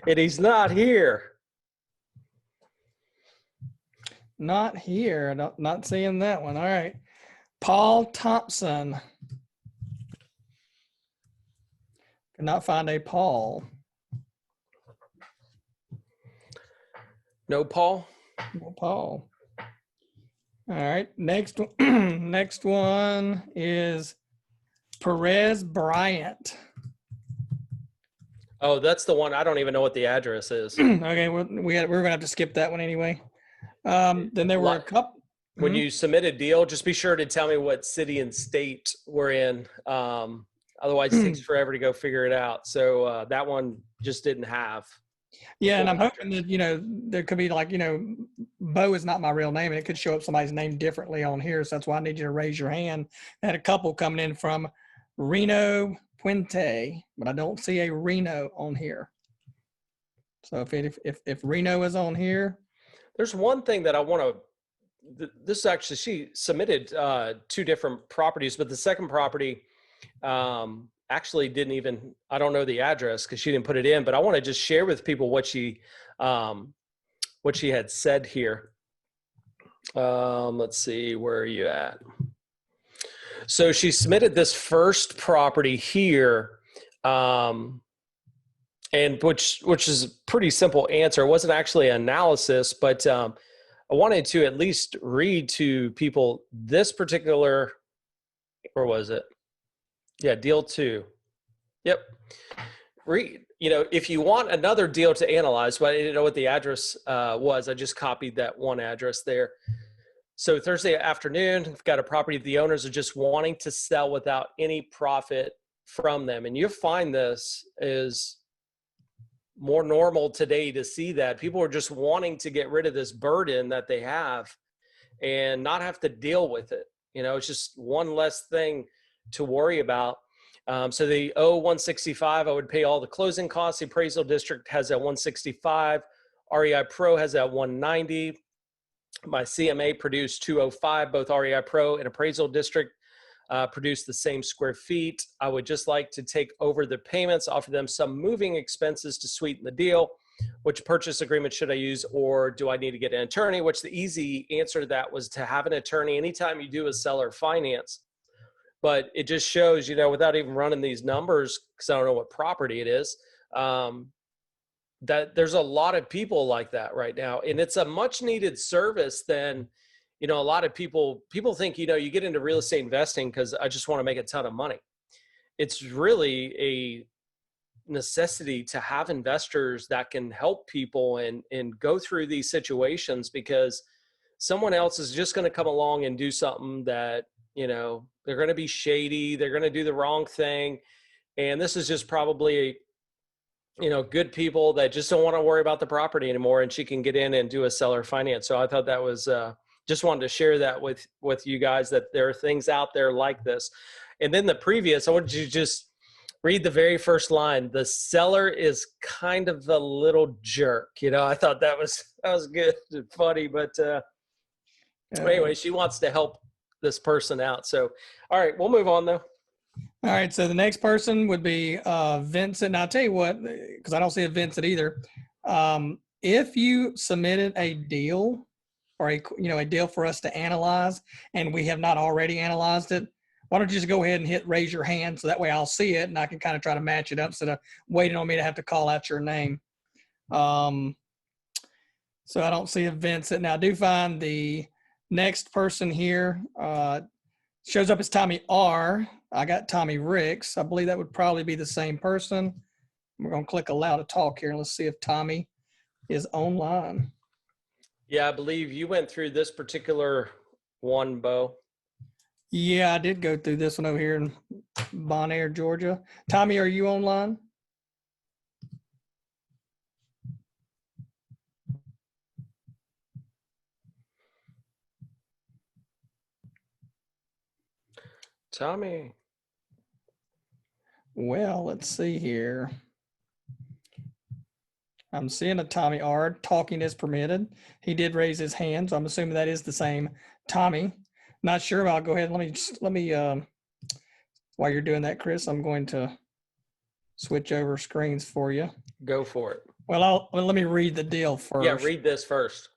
And he's not here. Not here. Not seeing that one. All right. Paul Thompson. Cannot find a Paul. No Paul? No Paul. All right. Next one is Perez Bryant. Oh, that's the one. I don't even know what the address is. Okay, we're gonna have to skip that one anyway. Then there were a couple. When you submit a deal, just be sure to tell me what city and state we're in. Otherwise, it takes forever to go figure it out. So that one just didn't have. Yeah, and I'm hoping that there could be Bo is not my real name, and it could show up somebody's name differently on here. So that's why I need you to raise your hand. I had a couple coming in from Reno Puente, but I don't see a Reno on here. So if Reno is on here, there's one thing that I want to. This actually, she submitted 2 different properties, but the second property actually didn't even. I don't know the address because she didn't put it in. But I want to just share with people what she had said here. Let's see, where are you at? So she submitted this first property here, and which is a pretty simple answer. It wasn't actually an analysis, but I wanted to at least read to people this particular, where was it? Yeah, deal 2. Yep. If you want another deal to analyze, but I didn't know what the address was, I just copied that one address there. So Thursday afternoon, we've got a property. The owners are just wanting to sell without any profit from them. And you'll find this is more normal today to see that. People are just wanting to get rid of this burden that they have and not have to deal with it. It's just one less thing to worry about. So they owe 165. I would pay all the closing costs. The appraisal district has at 165. REI Pro has at 190. My CMA produced 205. Both REI Pro and appraisal district produced the same square feet. I would just like to take over the payments, offer them some moving expenses to sweeten the deal. Which purchase agreement should I use, or do I need to get an attorney? Which the easy answer to that was to have an attorney anytime you do a seller finance. But it just shows, without even running these numbers, because I don't know what property it is, that there's a lot of people like that right now. And it's a much needed service than, a lot of people think, you get into real estate investing because I just want to make a ton of money. It's really a necessity to have investors that can help people and go through these situations, because someone else is just going to come along and do something that, they're going to be shady. They're going to do the wrong thing. And this is just probably, good people that just don't want to worry about the property anymore. And she can get in and do a seller finance. So I thought that was, just wanted to share that with you guys, that there are things out there like this. And then the previous, I wanted you to just read the very first line. The seller is kind of a little jerk. I thought that was good and funny, but anyway, she wants to help this person out. So, all right, we'll move on though. All right. So the next person would be Vincent. And I'll tell you what, because I don't see a Vincent either. If you submitted a deal or a deal for us to analyze and we have not already analyzed it, why don't you just go ahead and hit raise your hand, so that way I'll see it and I can kind of try to match it up instead of waiting on me to have to call out your name. So I don't see a Vincent. Now I do find the next person here shows up as Tommy R. I got Tommy Ricks. I believe that would probably be the same person. We're going to click allow to talk here and let's see if Tommy is online. Yeah, I believe you went through this particular one, Bo. Yeah, I did go through this one over here in Bon Air, Georgia. Tommy, are you online? Tommy. Well, let's see here. I'm seeing a Tommy R. Talking is permitted. He did raise his hand, so I'm assuming that is the same Tommy. Not sure, but I'll go ahead. Let me while you're doing that, Chris, I'm going to switch over screens for you. Go for it. Well, let me read the deal first. Yeah, read this first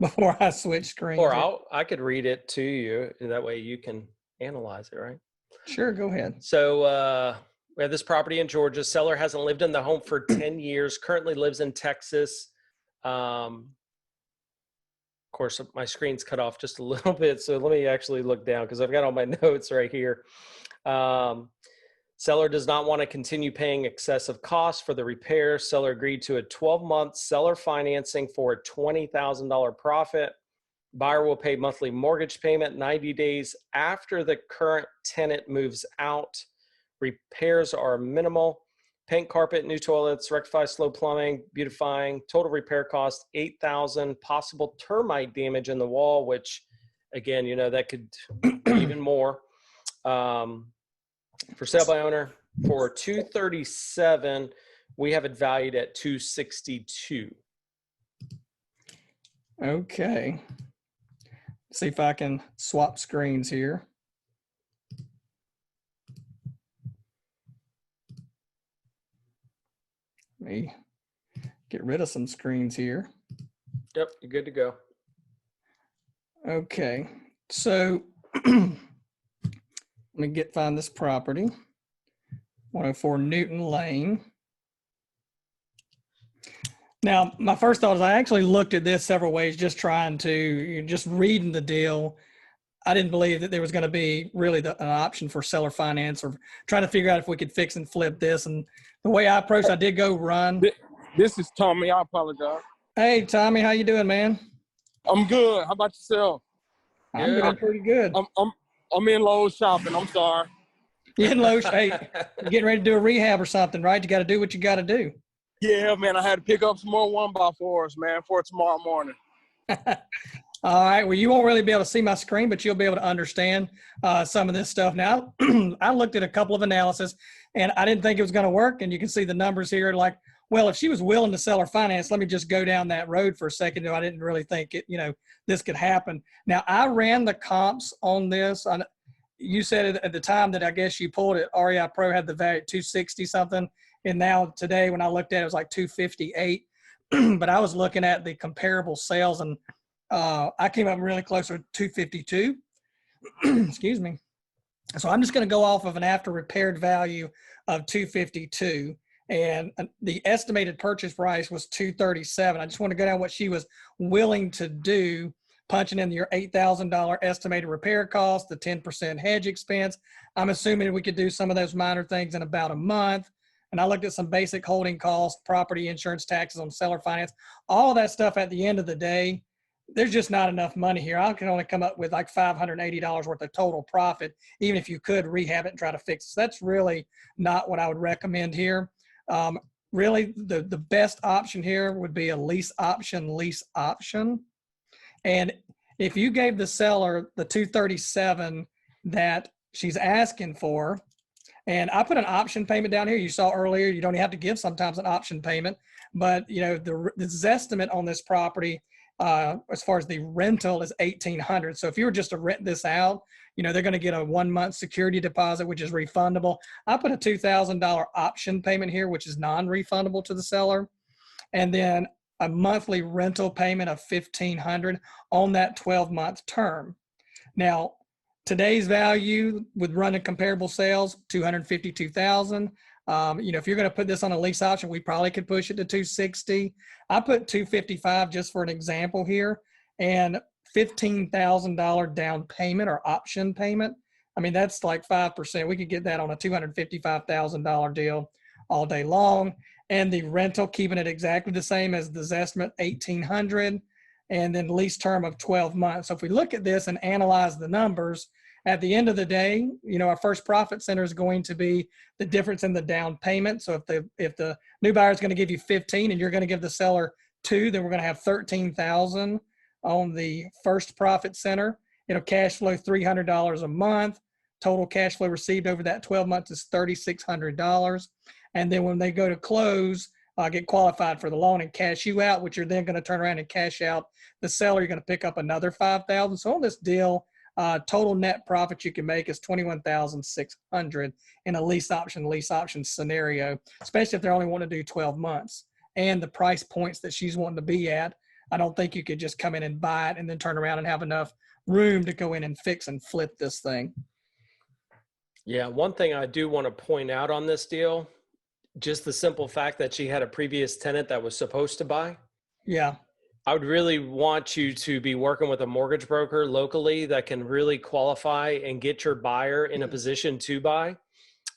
before I switch screens. Or I could read it to you. That way you can analyze it, right? Sure, go ahead. So we have this property in Georgia. Seller hasn't lived in the home for 10 years, currently lives in Texas. Of course, my screen's cut off just a little bit, so let me actually look down because I've got all my notes right here. Seller does not want to continue paying excessive costs for the repair. Seller agreed to a 12-month seller financing for a $20,000 profit. Buyer will pay monthly mortgage payment 90 days after the current tenant moves out. Repairs are minimal. Paint, carpet, new toilets, rectify slow plumbing, beautifying. Total repair cost $8,000. Possible termite damage in the wall, which, again, that could be even more. For sale by owner for $237,000, we have it valued at $262,000. Okay. See if I can swap screens here. Let me get rid of some screens here. Yep, you're good to go. Okay, so let me find this property. 104 Newton Lane. Now, my first thought is I actually looked at this several ways, just reading the deal. I didn't believe that there was going to be really an option for seller finance or trying to figure out if we could fix and flip this. And the way I approached, I did go run. This is Tommy. I apologize. Hey, Tommy, how you doing, man? I'm good. How about yourself? I'm doing pretty good. I'm in Lowe's shopping. I'm sorry. You in Lowe's? Hey, you're getting ready to do a rehab or something, right? You got to do what you got to do. Yeah, man. I had to pick up some more 1x4s, man, for tomorrow morning. All right. Well, you won't really be able to see my screen, but you'll be able to understand some of this stuff. Now, I looked at a couple of analysis, and I didn't think it was going to work. And you can see the numbers here. Like, well, if she was willing to sell her finance, let me just go down that road for a second. I didn't really think this could happen. Now, I ran the comps on this. You said at the time that I guess you pulled it, REIPro had the value at 260 something. And now today, when I looked at it, it was like 258. But I was looking at the comparable sales, and I came up really close to 252. Excuse me. So I'm just going to go off of an after repaired value of 252. And the estimated purchase price was 237. I just want to go down what she was willing to do, punching in your $8,000 estimated repair cost, the 10% hedge expense. I'm assuming we could do some of those minor things in about a month. And I looked at some basic holding costs, property insurance, taxes on seller finance, all of that stuff. At the end of the day, there's just not enough money here. I can only come up with like $580 worth of total profit, even if you could rehab it and try to fix it. So that's really not what I would recommend here. Really, the best option here would be a lease option. And if you gave the seller the 237 that she's asking for, and I put an option payment down here. You saw earlier, you don't have to give sometimes an option payment, but you know, the Zestimate on this property, as far as the rental, is $1,800. So if you were just to rent this out, you know, they're going to get a 1 month security deposit, which is refundable. I put a $2,000 option payment here, which is non-refundable to the seller. And then a monthly rental payment of $1,500 on that 12-month term. Now, today's value with running comparable sales, $252,000. You know, if you're going to put this on a lease option, we probably could push it to $260,000. I put $255,000 just for an example here, and $15,000 down payment or option payment. I mean, that's like 5%. We could get that on a $255,000 deal all day long. And the rental, keeping it exactly the same as the Zestimate, $1,800, and then lease term of 12 months. So if we look at this and analyze the numbers, at the end of the day, you know, our first profit center is going to be the difference in the down payment. So if the new buyer is going to give you 15 and you're going to give the seller 2, then we're going to have 13,000 on the first profit center. It'll cash flow $300 a month. Total cash flow received over that 12 months is $3,600. And then when they go to close, get qualified for the loan and cash you out, which you're then going to turn around and cash out the seller, you're going to pick up another $5,000. So on this deal, total net profit you can make is $21,600 in a lease option scenario, especially if they're only wanting to do 12 months. And the price points that she's wanting to be at, I don't think you could just come in and buy it and then turn around and have enough room to go in and fix and flip this thing. Yeah, one thing I do want to point out on this deal, just the simple fact that she had a previous tenant that was supposed to buy. Yeah. I would really want you to be working with a mortgage broker locally that can really qualify and get your buyer in a position to buy.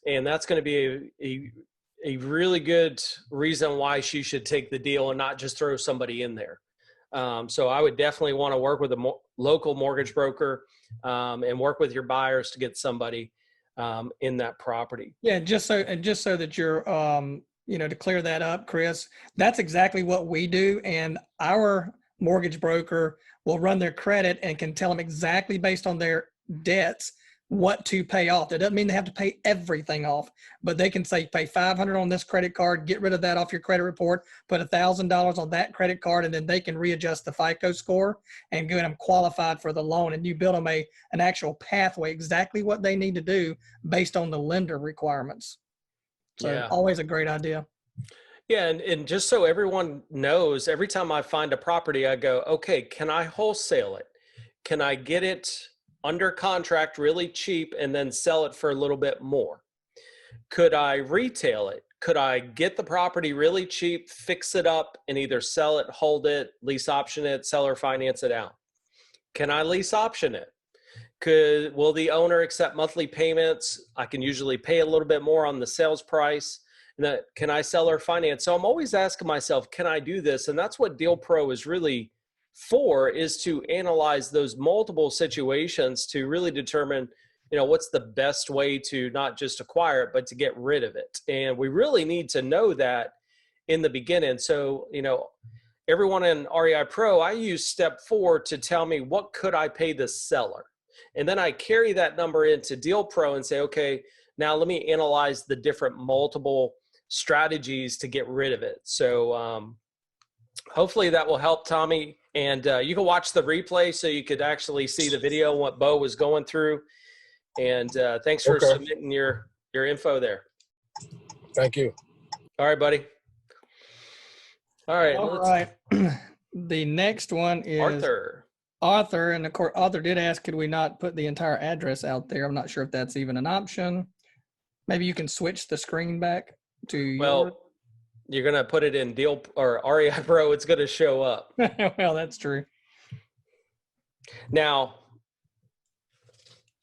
And that's going to be a really good reason why she should take the deal and not just throw somebody in there. So I would definitely want to work with a local mortgage broker and work with your buyers to get somebody in that property. Yeah, just so that you're, to clear that up, Chris, that's exactly what we do. And our mortgage broker will run their credit and can tell them exactly based on their debts what to pay off. That doesn't mean they have to pay everything off, but they can say pay $500 on this credit card, get rid of that off your credit report, put $1,000 on that credit card, and then they can readjust the FICO score and get them qualified for the loan. And you build them an actual pathway, exactly what they need to do based on the lender requirements. So yeah. Always a great idea. Yeah, and just so everyone knows, every time I find a property, I go, okay, can I wholesale it? Can I get it under contract really cheap and then sell it for a little bit more? Could I retail it? Could I get the property really cheap, fix it up, and either sell it, hold it, lease option it, sell or finance it out? Can I lease option it? Will the owner accept monthly payments? I can usually pay a little bit more on the sales price. And can I sell or finance? So I'm always asking myself, can I do this? And that's what Deal Pro is really for, is to analyze those multiple situations to really determine, what's the best way to not just acquire it, but to get rid of it. And we really need to know that in the beginning. So, everyone in REI Pro, I use step 4 to tell me what could I pay the seller. And then I carry that number into Deal Pro and say, okay, now let me analyze the different multiple strategies to get rid of it. So hopefully that will help, Tommy. And you can watch the replay so you could actually see the video, what Bo was going through. And thanks for submitting your info there. Thank you. All right, buddy. All right. All right. The next one is Arthur. And of course, Arthur did ask, could we not put the entire address out there? I'm not sure if that's even an option. Maybe you can switch the screen back to you're going to put it in Deal or REI Pro, it's going to show up. Well, that's true. Now,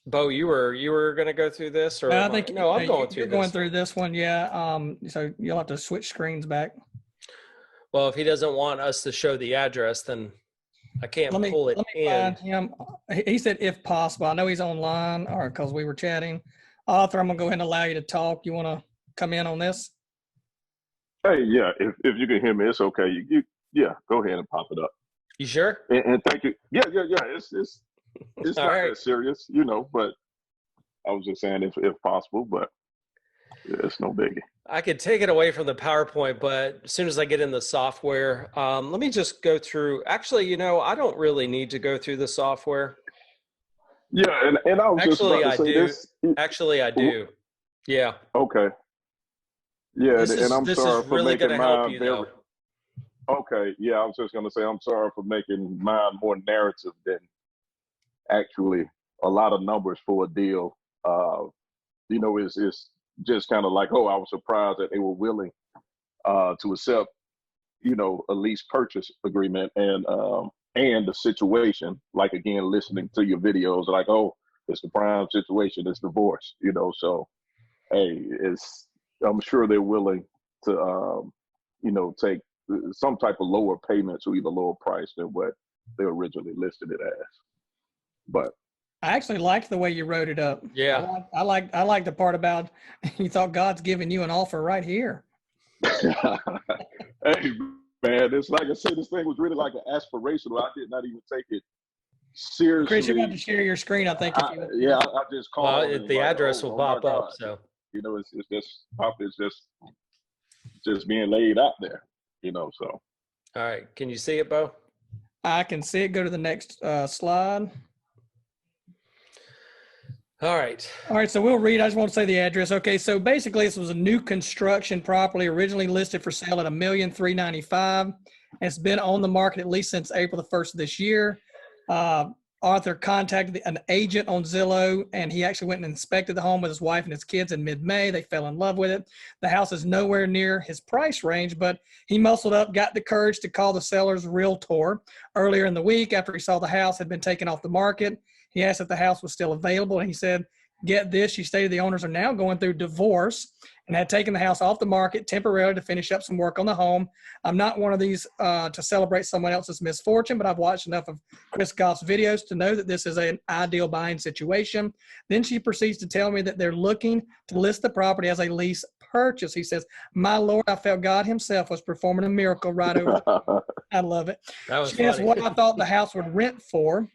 Bo, you were going to go through this, or I think no, I'm going through you're going through this one. Yeah. So you'll have to switch screens back. Well, if he doesn't want us to show the address, then I can't Let me pull it in. find him. He said if possible. I know he's online, or because we were chatting. Arthur, I'm gonna go ahead and allow you to talk. You want to come in on this? Hey, yeah, if you can hear me, it's okay. Yeah, go ahead and pop it up. You sure? And thank you. Yeah. It's not that serious, but I was just saying if possible, but yeah, it's no biggie. I could take it away from the PowerPoint, but as soon as I get in the software, let me just go through. Actually, I don't really need to go through the software. Yeah, and I was actually, just about to say this. Actually, I do. Yeah. Okay. Yeah, and I'm this sorry is for really making going to help mine you, very. though. Okay, yeah, I was just gonna say I'm sorry for making mine more narrative than actually a lot of numbers for a deal. It's just kind of like, oh, I was surprised that they were willing to accept, a lease purchase agreement and the situation. Like again, listening to your videos, like, oh, it's the prime situation, it's divorce, So, hey, I'm sure they're willing to, take some type of lower payments or either lower price than what they originally listed it as. But I actually liked the way you wrote it up. Yeah. I like the part about you thought God's giving you an offer right here. Hey, man, it's like I said, this thing was really like an aspirational. I did not even take it seriously. Chris, you're about to share your screen, I think. I just called. Well, the address will pop up. So it's just being laid out there. So. All right, can you see it, Bo? I can see it. Go to the next slide. All right. So we'll read. I just want to say the address. Okay, so basically this was a new construction property originally listed for sale at $1,395,000. It's been on the market at least since April the 1st of this year. Arthur contacted an agent on Zillow, and he actually went and inspected the home with his wife and his kids in mid-May. They fell in love with it. The house is nowhere near his price range, but he muscled up, got the courage to call the seller's realtor earlier in the week after he saw the house had been taken off the market. He asked if the house was still available, and he said, get this, she stated the owners are now going through divorce and had taken the house off the market temporarily to finish up some work on the home. I'm not one of these to celebrate someone else's misfortune, but I've watched enough of Chris Goff's videos to know that this is an ideal buying situation. Then she proceeds to tell me that they're looking to list the property as a lease purchase. He says, my Lord, I felt God himself was performing a miracle right over. I love it. She asked what I thought the house would rent for.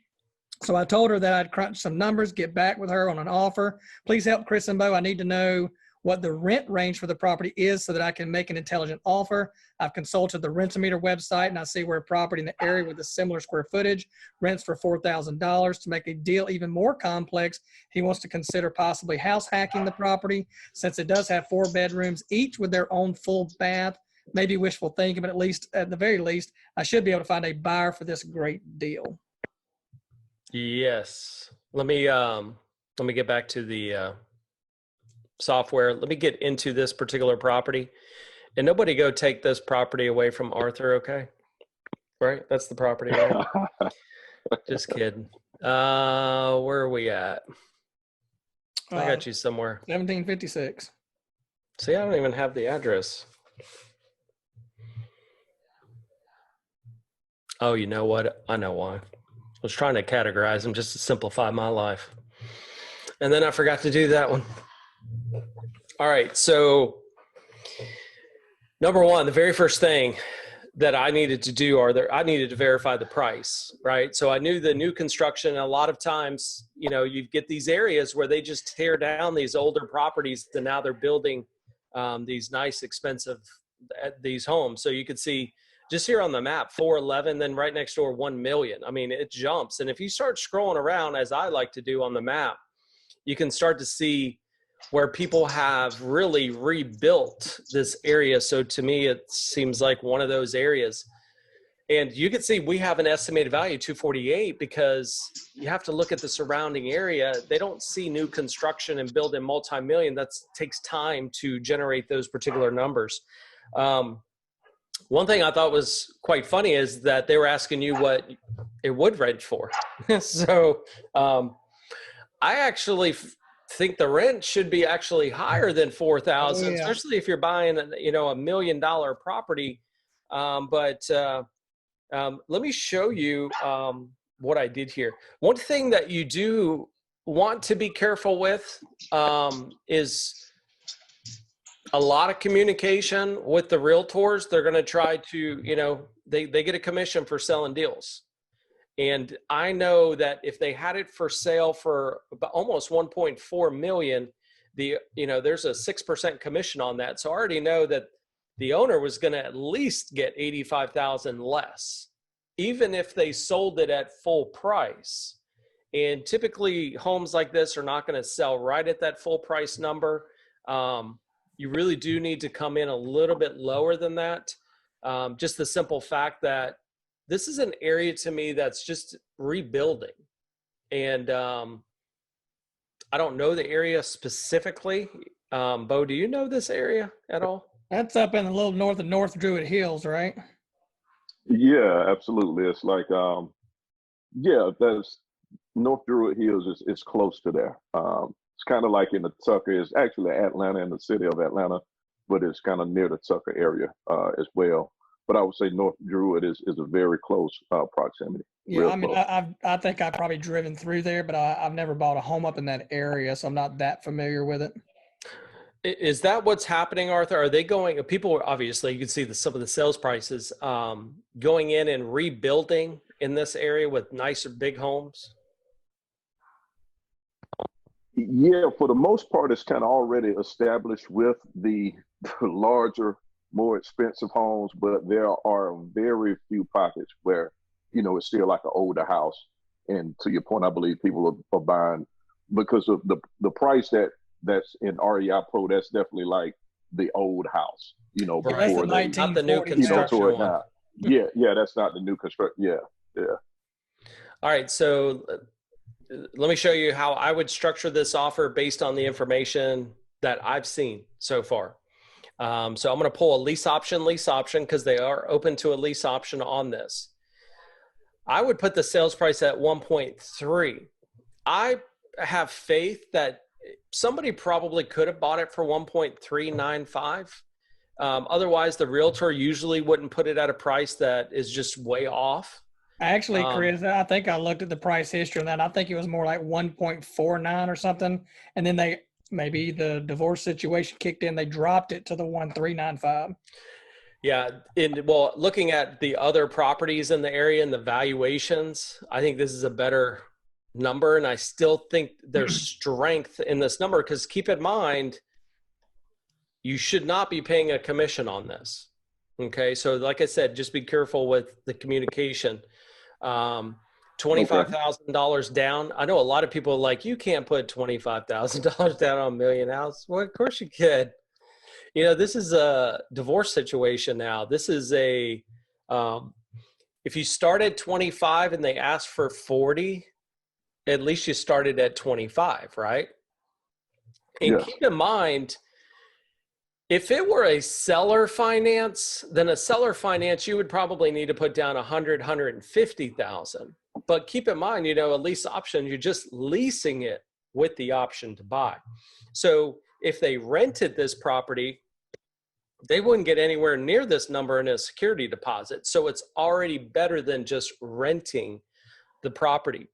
So I told her that I'd crunch some numbers, get back with her on an offer. Please help Chris and Bo. I need to know what the rent range for the property is so that I can make an intelligent offer. I've consulted the Rent-A-Meter website, and I see where a property in the area with a similar square footage rents for $4,000. To make a deal even more complex, he wants to consider possibly house hacking the property since it does have 4 bedrooms, each with their own full bath. Maybe wishful thinking, but at the very least, I should be able to find a buyer for this great deal. Yes. Let me get back to the software. Let me get into this particular property, and nobody go take this property away from Arthur. Okay. Right. That's the property. Right? Just kidding. Where are we at? I got you somewhere. 1756. See, I don't even have the address. Oh, you know what? I know why. I was trying to categorize them just to simplify my life. And then I forgot to do that one. All right. So number one, the very first thing that I needed to do I needed to verify the price, right? So I knew the new construction, a lot of times, you get these areas where they just tear down these older properties and now they're building these nice, expensive, these homes. So you could see just here on the map, 411, then right next door, 1 million. I mean, it jumps. And if you start scrolling around, as I like to do on the map, you can start to see where people have really rebuilt this area. So to me, it seems like one of those areas. And you can see we have an estimated value of 248 because you have to look at the surrounding area. They don't see new construction and building multi-million. That takes time to generate those particular numbers. One thing I thought was quite funny is that they were asking you what it would rent for. So I actually think the rent should be actually higher than $4,000, especially if you're buying, $1 million property. But Let me show you what I did here. One thing that you do want to be careful with is a lot of communication with the realtors. They're going to try to, they get a commission for selling deals. And I know that if they had it for sale for about almost 1.4 million, there's a 6% commission on that. So I already know that the owner was going to at least get 85,000 less, even if they sold it at full price. And typically homes like this are not going to sell right at that full price number. You really do need to come in a little bit lower than that. Just the simple fact that this is an area to me that's just rebuilding. And I don't know the area specifically. Bo, do you know this area at all? That's up in the little north of North Druid Hills, right? Yeah, absolutely. It's like, that's North Druid Hills is close to there. It's kind of like in the Tucker. It's actually Atlanta, in the city of Atlanta, but it's kind of near the Tucker area as well. But I would say North Druid is a very close proximity. Yeah, I mean, I think I've probably driven through there, but I've never bought a home up in that area, so I'm not that familiar with it. Is that what's happening, Arthur? Are they going, people obviously, you can see some of the sales prices going in and rebuilding in this area with nicer big homes? Yeah, for the most part, it's kind of already established with the larger, more expensive homes, but there are very few pockets where, it's still like an older house. And to your point, I believe people are buying because of the price that's in REIPro. That's definitely like the old house, before not the new construction one. Yeah, that's not the new construction. Yeah. All right, so let me show you how I would structure this offer based on the information that I've seen so far. So I'm going to pull a lease option because they are open to a lease option on this. I would put the sales price at 1.3. I have faith that somebody probably could have bought it for 1.395. Otherwise, the realtor usually wouldn't put it at a price that is just way off. Actually, Chris, I think I looked at the price history on that. I think it was more like 1.49 or something. And then maybe the divorce situation kicked in. They dropped it to the 1.395. Yeah. Looking at the other properties in the area and the valuations, I think this is a better number. And I still think there's strength in this number because keep in mind, you should not be paying a commission on this. Okay. So like I said, just be careful with the communication. $25,000 down. I know a lot of people are like, you can't put $25,000 down on a million house. Well, of course you could. This is a divorce situation now. This is if you start at 25 and they ask for 40, at least you started at 25, right? And keep in mind, if it were a seller finance, then a seller finance, you would probably need to put down 150,000. But keep in mind, a lease option, you're just leasing it with the option to buy. So if they rented this property, they wouldn't get anywhere near this number in a security deposit. So it's already better than just renting the property.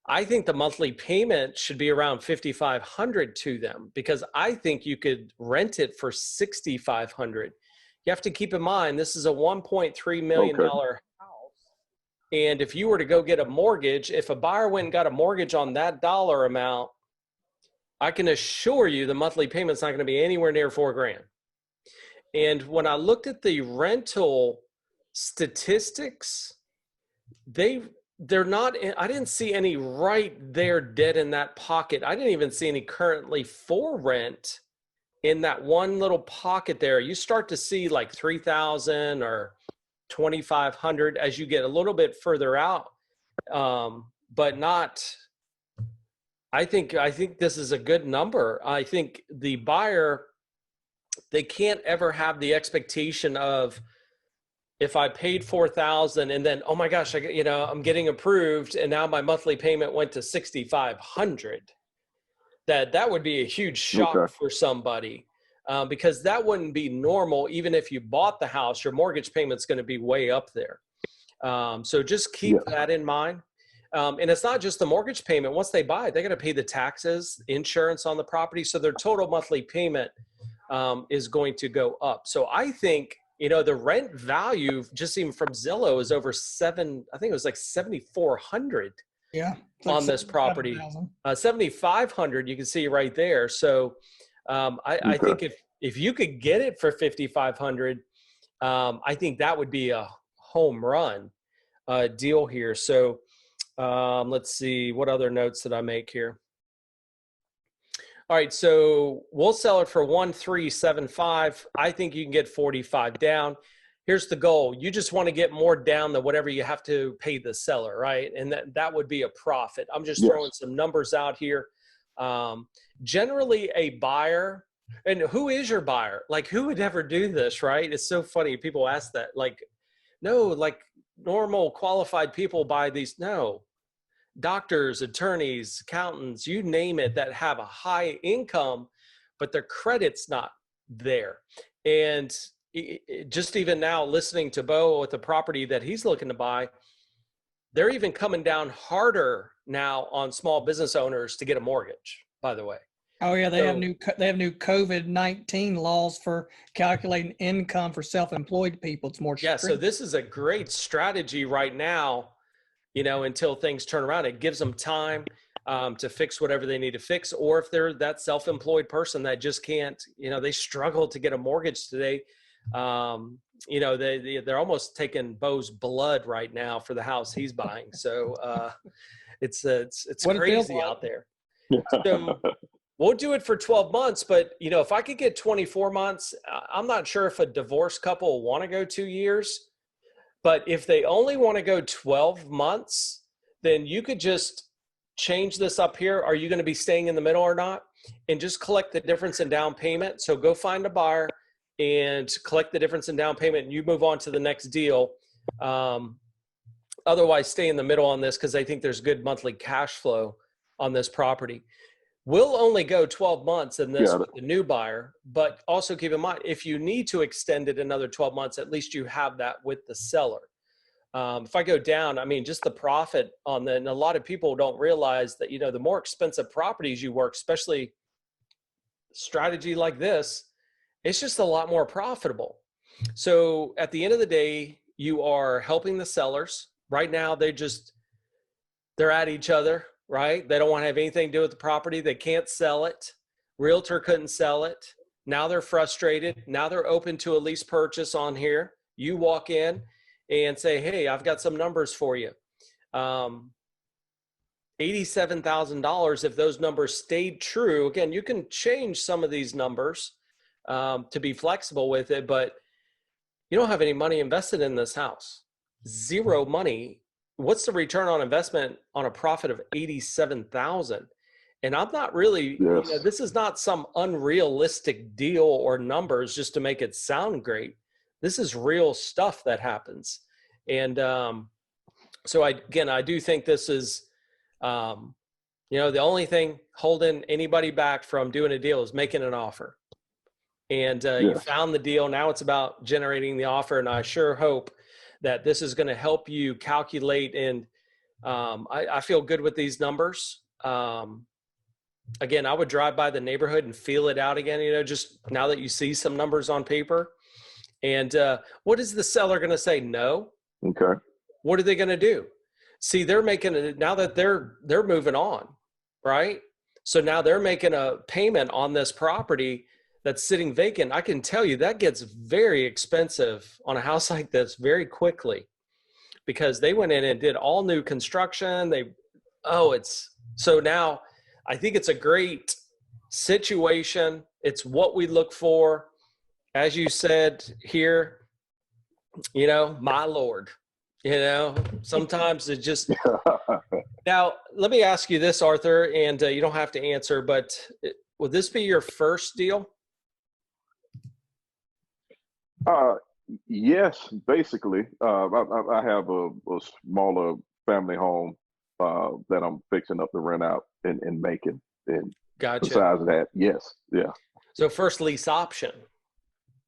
I think the monthly payment should be around $5,500 to them because I think you could rent it for $6,500. You have to keep in mind, this is a $1.3 million house. And if you were to go get a mortgage, if a buyer went and got a mortgage on that dollar amount, I can assure you the monthly payment's not going to be anywhere near $4,000. And when I looked at the rental statistics, they're not, I didn't see any right there dead in that pocket. I didn't even see any currently for rent in that one little pocket there. You start to see like 3,000 or 2,500 as you get a little bit further out. But not, I think this is a good number. I think the buyer, they can't ever have the expectation of, if I paid $4,000 and then, oh my gosh, I'm getting approved and now my monthly payment went to $6,500, that would be a huge shock for somebody because that wouldn't be normal. Even if you bought the house, your mortgage payment's going to be way up there. So just keep that in mind. And it's not just the mortgage payment. Once they buy it, they're going to pay the taxes, insurance on the property. So their total monthly payment is going to go up. So I think, the rent value just even from Zillow is over I think it was like 7,400 like on this property. 7,500, you can see right there. So I think if you could get it for 5,500, I think that would be a home run deal here. So let's see, what other notes did I make here? All right, so we'll sell it for 1,375. I think you can get 45 down. Here's the goal. You just want to get more down than whatever you have to pay the seller, right? And that would be a profit. I'm just throwing some numbers out here. Generally a buyer, and who is your buyer? Like, who would ever do this, right? It's so funny. People ask that, like, no, like normal qualified people buy these. No. Doctors, attorneys, accountants, you name it, that have a high income, but their credit's not there. And just even now listening to Bo with the property that he's looking to buy, they're even coming down harder now on small business owners to get a mortgage, by the way. Oh yeah, they have new COVID-19 laws for calculating income for self-employed people. It's more strict. So this is a great strategy right now, until things turn around. It gives them time to fix whatever they need to fix. Or if they're that self-employed person that just can't, they struggle to get a mortgage today. They're almost taking Bo's blood right now for the house he's buying. So it's crazy out there. So we'll do it for 12 months, but if I could get 24 months, I'm not sure if a divorced couple will want to go 2 years. But if they only want to go 12 months, then you could just change this up here. Are you going to be staying in the middle or not? And just collect the difference in down payment. So go find a buyer and collect the difference in down payment, and you move on to the next deal. Otherwise, stay in the middle on this because I think there's good monthly cash flow on this property. We'll only go 12 months in this with the new buyer, but also keep in mind, if you need to extend it another 12 months, at least you have that with the seller. If I go down, just the profit on and a lot of people don't realize that, the more expensive properties you work, especially strategy like this, it's just a lot more profitable. So at the end of the day, you are helping the sellers. Right now, they're at each other. Right? They don't want to have anything to do with the property. They can't sell it. Realtor couldn't sell it. Now they're frustrated. Now they're open to a lease purchase on here. You walk in and say, hey, I've got some numbers for you. $87,000, if those numbers stayed true. Again, you can change some of these numbers to be flexible with it, but you don't have any money invested in this house. Zero money. What's the return on investment on a profit of 87,000? And I'm not really, this is not some unrealistic deal or numbers just to make it sound great. This is real stuff that happens. And so I do think this is, the only thing holding anybody back from doing a deal is making an offer. And you found the deal. Now it's about generating the offer. And I sure hope that this is going to help you calculate. And I feel good with these numbers. Again, I would drive by the neighborhood and feel it out again, just now that you see some numbers on paper. And what is the seller going to say? No. Okay. What are they going to do? See, they're making it now that they're moving on, right? So now they're making a payment on this property that's sitting vacant. I can tell you that gets very expensive on a house like this very quickly because they went in and did all new construction. So now I think it's a great situation. It's what we look for. As you said here, my Lord, sometimes it just, now let me ask you this, Arthur, and you don't have to answer, but will this be your first deal? Yes, basically. I have a smaller family home that I'm fixing up to rent out in Macon. And gotcha. Besides that, yes, yeah. So first lease option.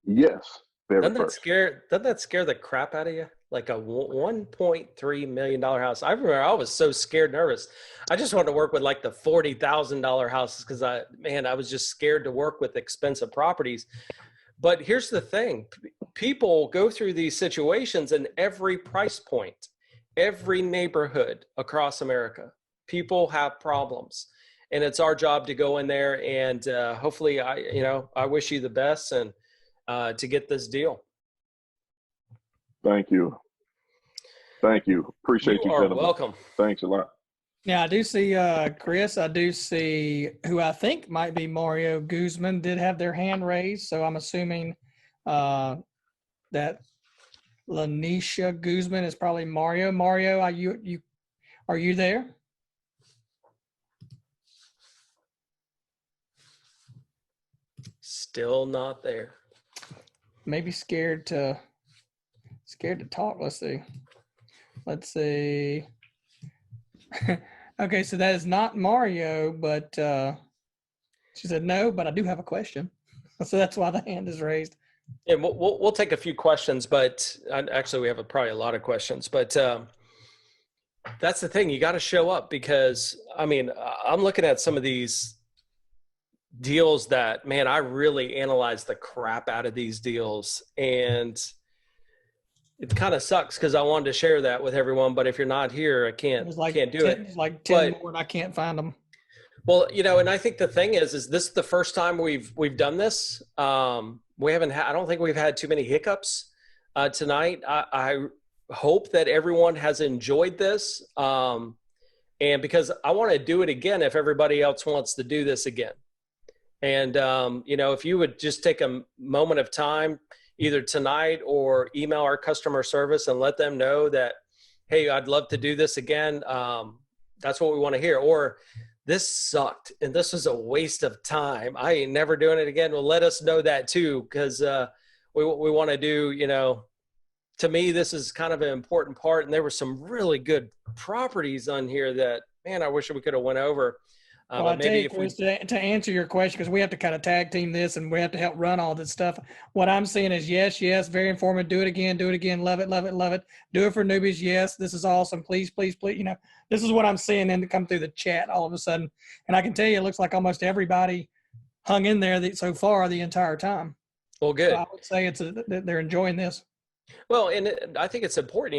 Yes. Doesn't that scare the crap out of you? like a $1.3 million house. I remember I was so scared, nervous. I just wanted to work with like the $40,000 houses because I was just scared to work with expensive properties. But here's the thing. People go through these situations in every price point, every neighborhood across America. People have problems. And it's our job to go in there and hopefully, I wish you the best and to get this deal. Thank you. Thank you. Appreciate you, gentlemen. Welcome. Thanks a lot. Yeah, I do see Chris. I do see who I think might be Mario Guzman did have their hand raised. So I'm assuming that Lanisha Guzman is probably Mario. Mario, are you there? Still not there. Maybe scared to talk. Let's see. Okay, so that is not Mario, but she said no, but I do have a question. So that's why the hand is raised. Yeah, we'll take a few questions, but actually we have probably a lot of questions, but that's the thing. You got to show up because, I mean, I'm looking at some of these deals that, man, I really analyzed the crap out of these deals, and it kind of sucks because I wanted to share that with everyone, but if you're not here, I can't do it. It's like 10 more and I can't find them. Well, and I think the thing is this is the first time we've done this. We haven't I don't think we've had too many hiccups tonight. I hope that everyone has enjoyed this. And because I want to do it again if everybody else wants to do this again. And, if you would just take a moment of time, either tonight or email our customer service and let them know that, hey, I'd love to do this again. That's what we want to hear. Or this sucked and this was a waste of time. I ain't never doing it again. Well, let us know that too, because we want to do, to me, this is kind of an important part. And there were some really good properties on here that, man, I wish we could have went over. Well, I take Chris, to answer your question, because we have to kind of tag team this and we have to help run all this stuff. What I'm saying is yes, very informative. Do it again. Love it. Do it for newbies. Yes, this is awesome. Please. This is what I'm seeing and to come through the chat all of a sudden. And I can tell you, it looks like almost everybody hung in there so far the entire time. Well, good. So I would say they're enjoying this. Well, and I think it's important,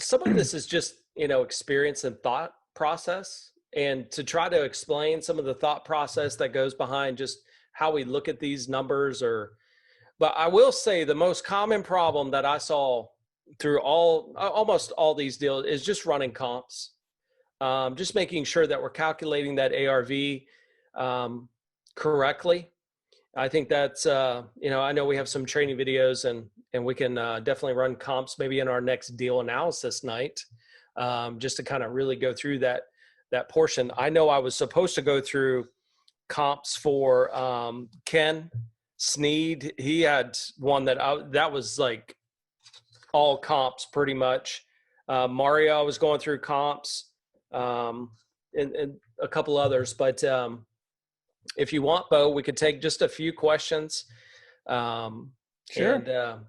some of this is just, experience and thought process, and to try to explain some of the thought process that goes behind just how we look at these numbers. But I will say the most common problem that I saw through almost all these deals is just running comps, just making sure that we're calculating that ARV correctly. I think that's, I know we have some training videos and we can definitely run comps maybe in our next deal analysis night, just to kind of really go through that portion. I know I was supposed to go through comps for Ken Sneed. He had one that was like all comps pretty much. Mario, I was going through comps, and a couple others, but if you want, Bo, we could take just a few questions. Sure. And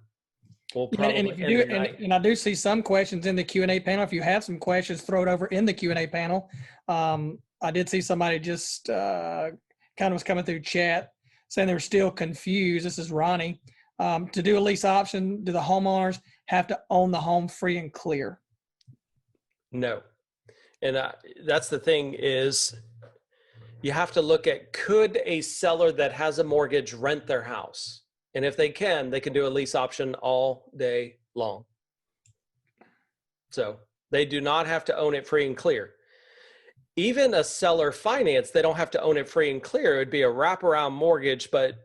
we'll probably and if you do, and I do see some questions in the Q&A panel. If you have some questions, throw it over in the Q&A panel. I did see somebody just kind of was coming through chat saying they were still confused. This is Ronnie. To do a lease option, do the homeowners have to own the home free and clear? No. And that's the thing is, you have to look at, could a seller that has a mortgage rent their house? And if they can do a lease option all day long. So they do not have to own it free and clear. Even a seller finance, they don't have to own it free and clear. It would be a wraparound mortgage. But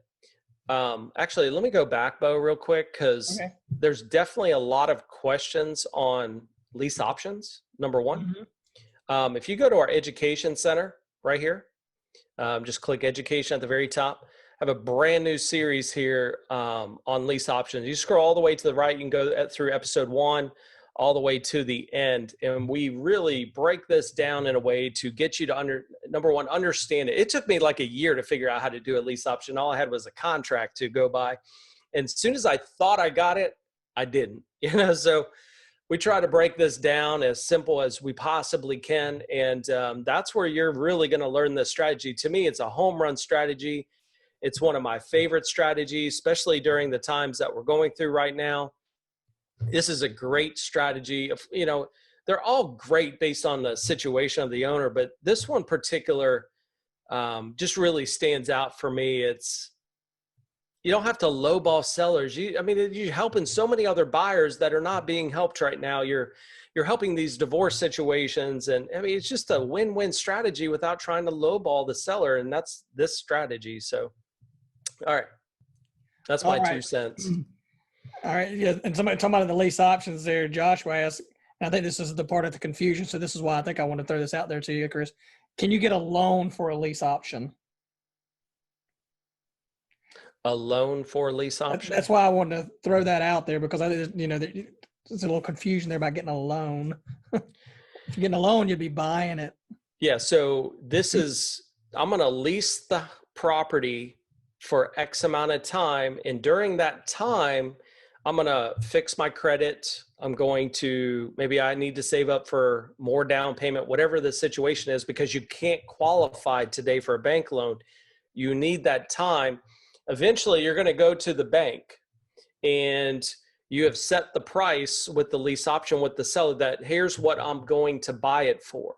actually, let me go back, Bo, real quick, because there's definitely a lot of questions on lease options, number one. Mm-hmm. If you go to our education center right here, just click education at the very top. I have a brand new series here on lease options. You scroll all the way to the right, you can go through episode 1 all the way to the end. And we really break this down in a way to get you to number one, understand it. It took me like a year to figure out how to do a lease option. All I had was a contract to go by. And as soon as I thought I got it, I didn't. So we try to break this down as simple as we possibly can. And that's where you're really going to learn this strategy. To me, it's a home run strategy. It's one of my favorite strategies, especially during the times that we're going through right now. This is a great strategy. They're all great based on the situation of the owner, but this one particular just really stands out for me. You don't have to lowball sellers. You're helping so many other buyers that are not being helped right now. You're helping these divorce situations, and it's just a win-win strategy without trying to lowball the seller, and that's this strategy. So, all right, that's my 2 cents. All right, yeah, and somebody talking about the lease options there. Joshua asked, and I think this is the part of the confusion. So this is why I think I want to throw this out there to you, Chris. Can you get a loan for a lease option? A loan for a lease option? That's why I wanted to throw that out there, because I think, there's a little confusion there about getting a loan. If you're getting a loan, you'd be buying it. Yeah. So I'm going to lease the property for X amount of time. And during that time, I'm going to fix my credit. Maybe I need to save up for more down payment, whatever the situation is, because you can't qualify today for a bank loan. You need that time. Eventually, you're going to go to the bank and you have set the price with the lease option with the seller that here's what I'm going to buy it for.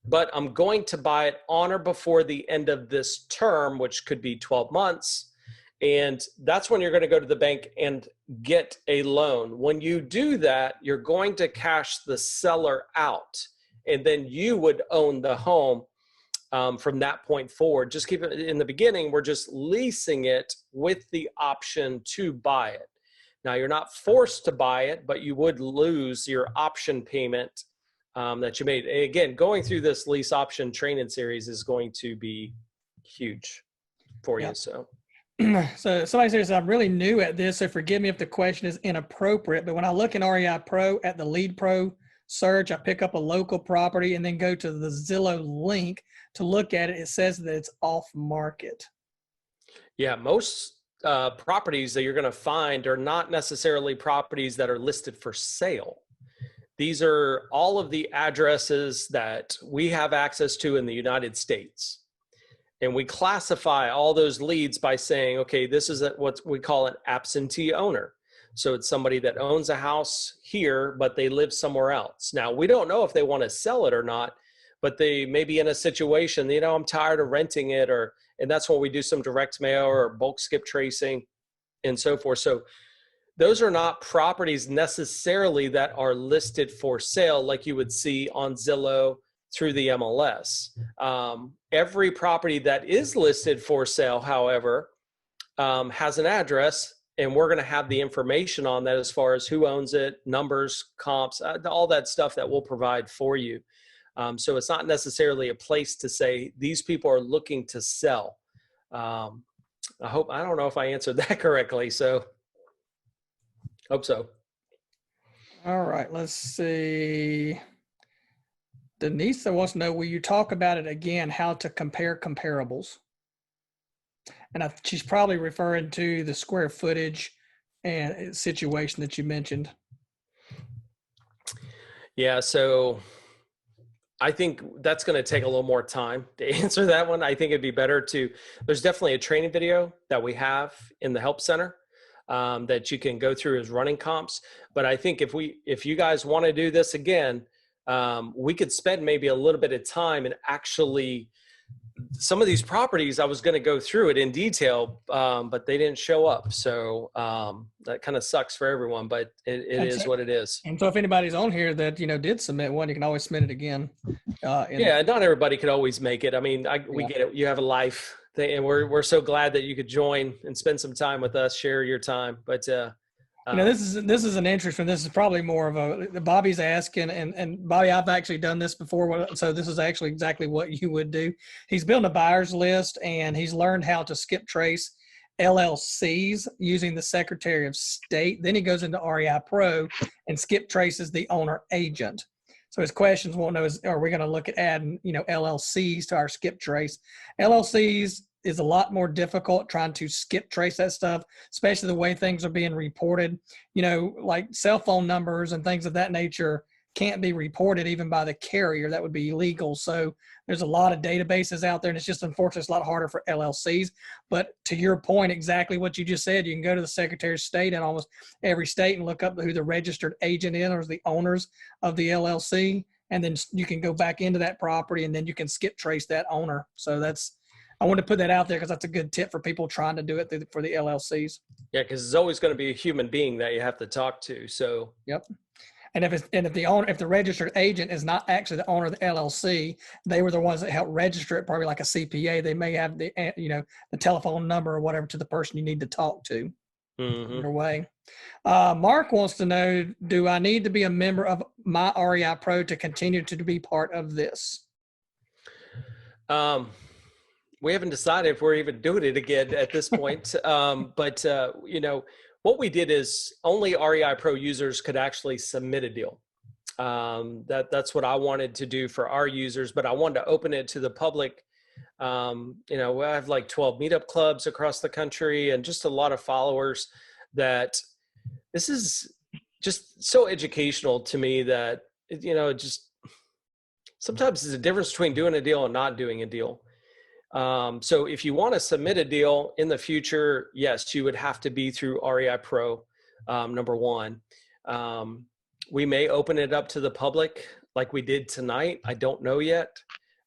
But I'm going to buy it on or before the end of this term, which could be 12 months. And that's when you're going to go to the bank and get a loan. When you do that, you're going to cash the seller out, and then you would own the home. From that point forward. Just keep it in the beginning. We're just leasing it with the option to buy it. Now, you're not forced to buy it, but you would lose your option payment that you made. Again, going through this lease option training series is going to be huge for you. So somebody says, I'm really new at this, so forgive me if the question is inappropriate, but when I look in REI Pro at the Lead Pro search, I pick up a local property and then go to the Zillow link to look at it. It says that it's off market. Yeah, most properties that you're going to find are not necessarily properties that are listed for sale. These are all of the addresses that we have access to in the United States. And we classify all those leads by saying, okay, this is what we call an absentee owner. So it's somebody that owns a house here, but they live somewhere else. Now, we don't know if they want to sell it or not, but they may be in a situation, I'm tired of renting it, and that's when we do some direct mail or bulk skip tracing and so forth. So those are not properties necessarily that are listed for sale like you would see on Zillow through the MLS. Every property that is listed for sale, however, has an address, and we're going to have the information on that as far as who owns it, numbers, comps, all that stuff that we'll provide for you. So it's not necessarily a place to say these people are looking to sell. I don't know if I answered that correctly. So hope so. All right, let's see. Denise wants to know, will you talk about it again, how to compare comparables? And she's probably referring to the square footage and situation that you mentioned. Yeah, so I think that's going to take a little more time to answer that one. I think it'd be better there's definitely a training video that we have in the help center that you can go through as running comps. But I think if you guys want to do this again, we could spend maybe a little bit of time and actually some of these properties, I was going to go through it in detail, but they didn't show up. So that kind of sucks for everyone, but it is what it is. And so if anybody's on here that, did submit one, you can always submit it again. Yeah, not everybody could always make it. I mean, we get it. You have a life thing, and we're so glad that you could join and spend some time with us, share your time. But this is an interesting. This is probably more of Bobby's asking, and Bobby, I've actually done this before, so this is actually exactly what you would do. He's building a buyer's list, and he's learned how to skip trace LLCs using the Secretary of State. Then he goes into REI Pro and skip traces the owner agent. So his questions won't know is, are we going to look at adding, LLCs to our skip trace? LLCs is a lot more difficult trying to skip trace that stuff, especially the way things are being reported. You know, like cell phone numbers and things of that nature can't be reported even by the carrier. That would be illegal. So there's a lot of databases out there, and it's just unfortunately it's a lot harder for LLCs. But to your point, exactly what you just said, you can go to the Secretary of State in almost every state and look up who the registered agent is or the owners of the LLC. And then you can go back into that property and then you can skip trace that owner. So I want to put that out there because that's a good tip for people trying to do it for the LLCs. Yeah, because it's always going to be a human being that you have to talk to. So yep. And if the registered agent is not actually the owner of the LLC, they were the ones that helped register it, probably like a CPA. They may have the telephone number or whatever to the person you need to talk to. Either way. Mark wants to know, do I need to be a member of my REIPro to continue to be part of this? We haven't decided if we're even doing it again at this point. But what we did is only REIPro users could actually submit a deal. That's what I wanted to do for our users, but I wanted to open it to the public. I have like 12 meetup clubs across the country and just a lot of followers that this is just so educational to me that, just sometimes there's a difference between doing a deal and not doing a deal. So if you want to submit a deal in the future, yes, you would have to be through REIPro, number one. We may open it up to the public like we did tonight. I don't know yet.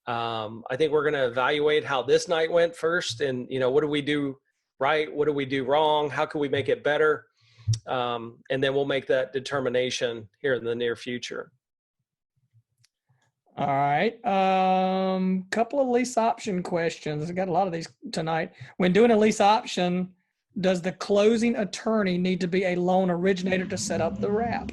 I think we're going to evaluate how this night went first and, what do we do right? What do we do wrong? How can we make it better? And then we'll make that determination here in the near future. All right. Couple of lease option questions. I got a lot of these tonight. When doing a lease option, does the closing attorney need to be a loan originator to set up the wrap?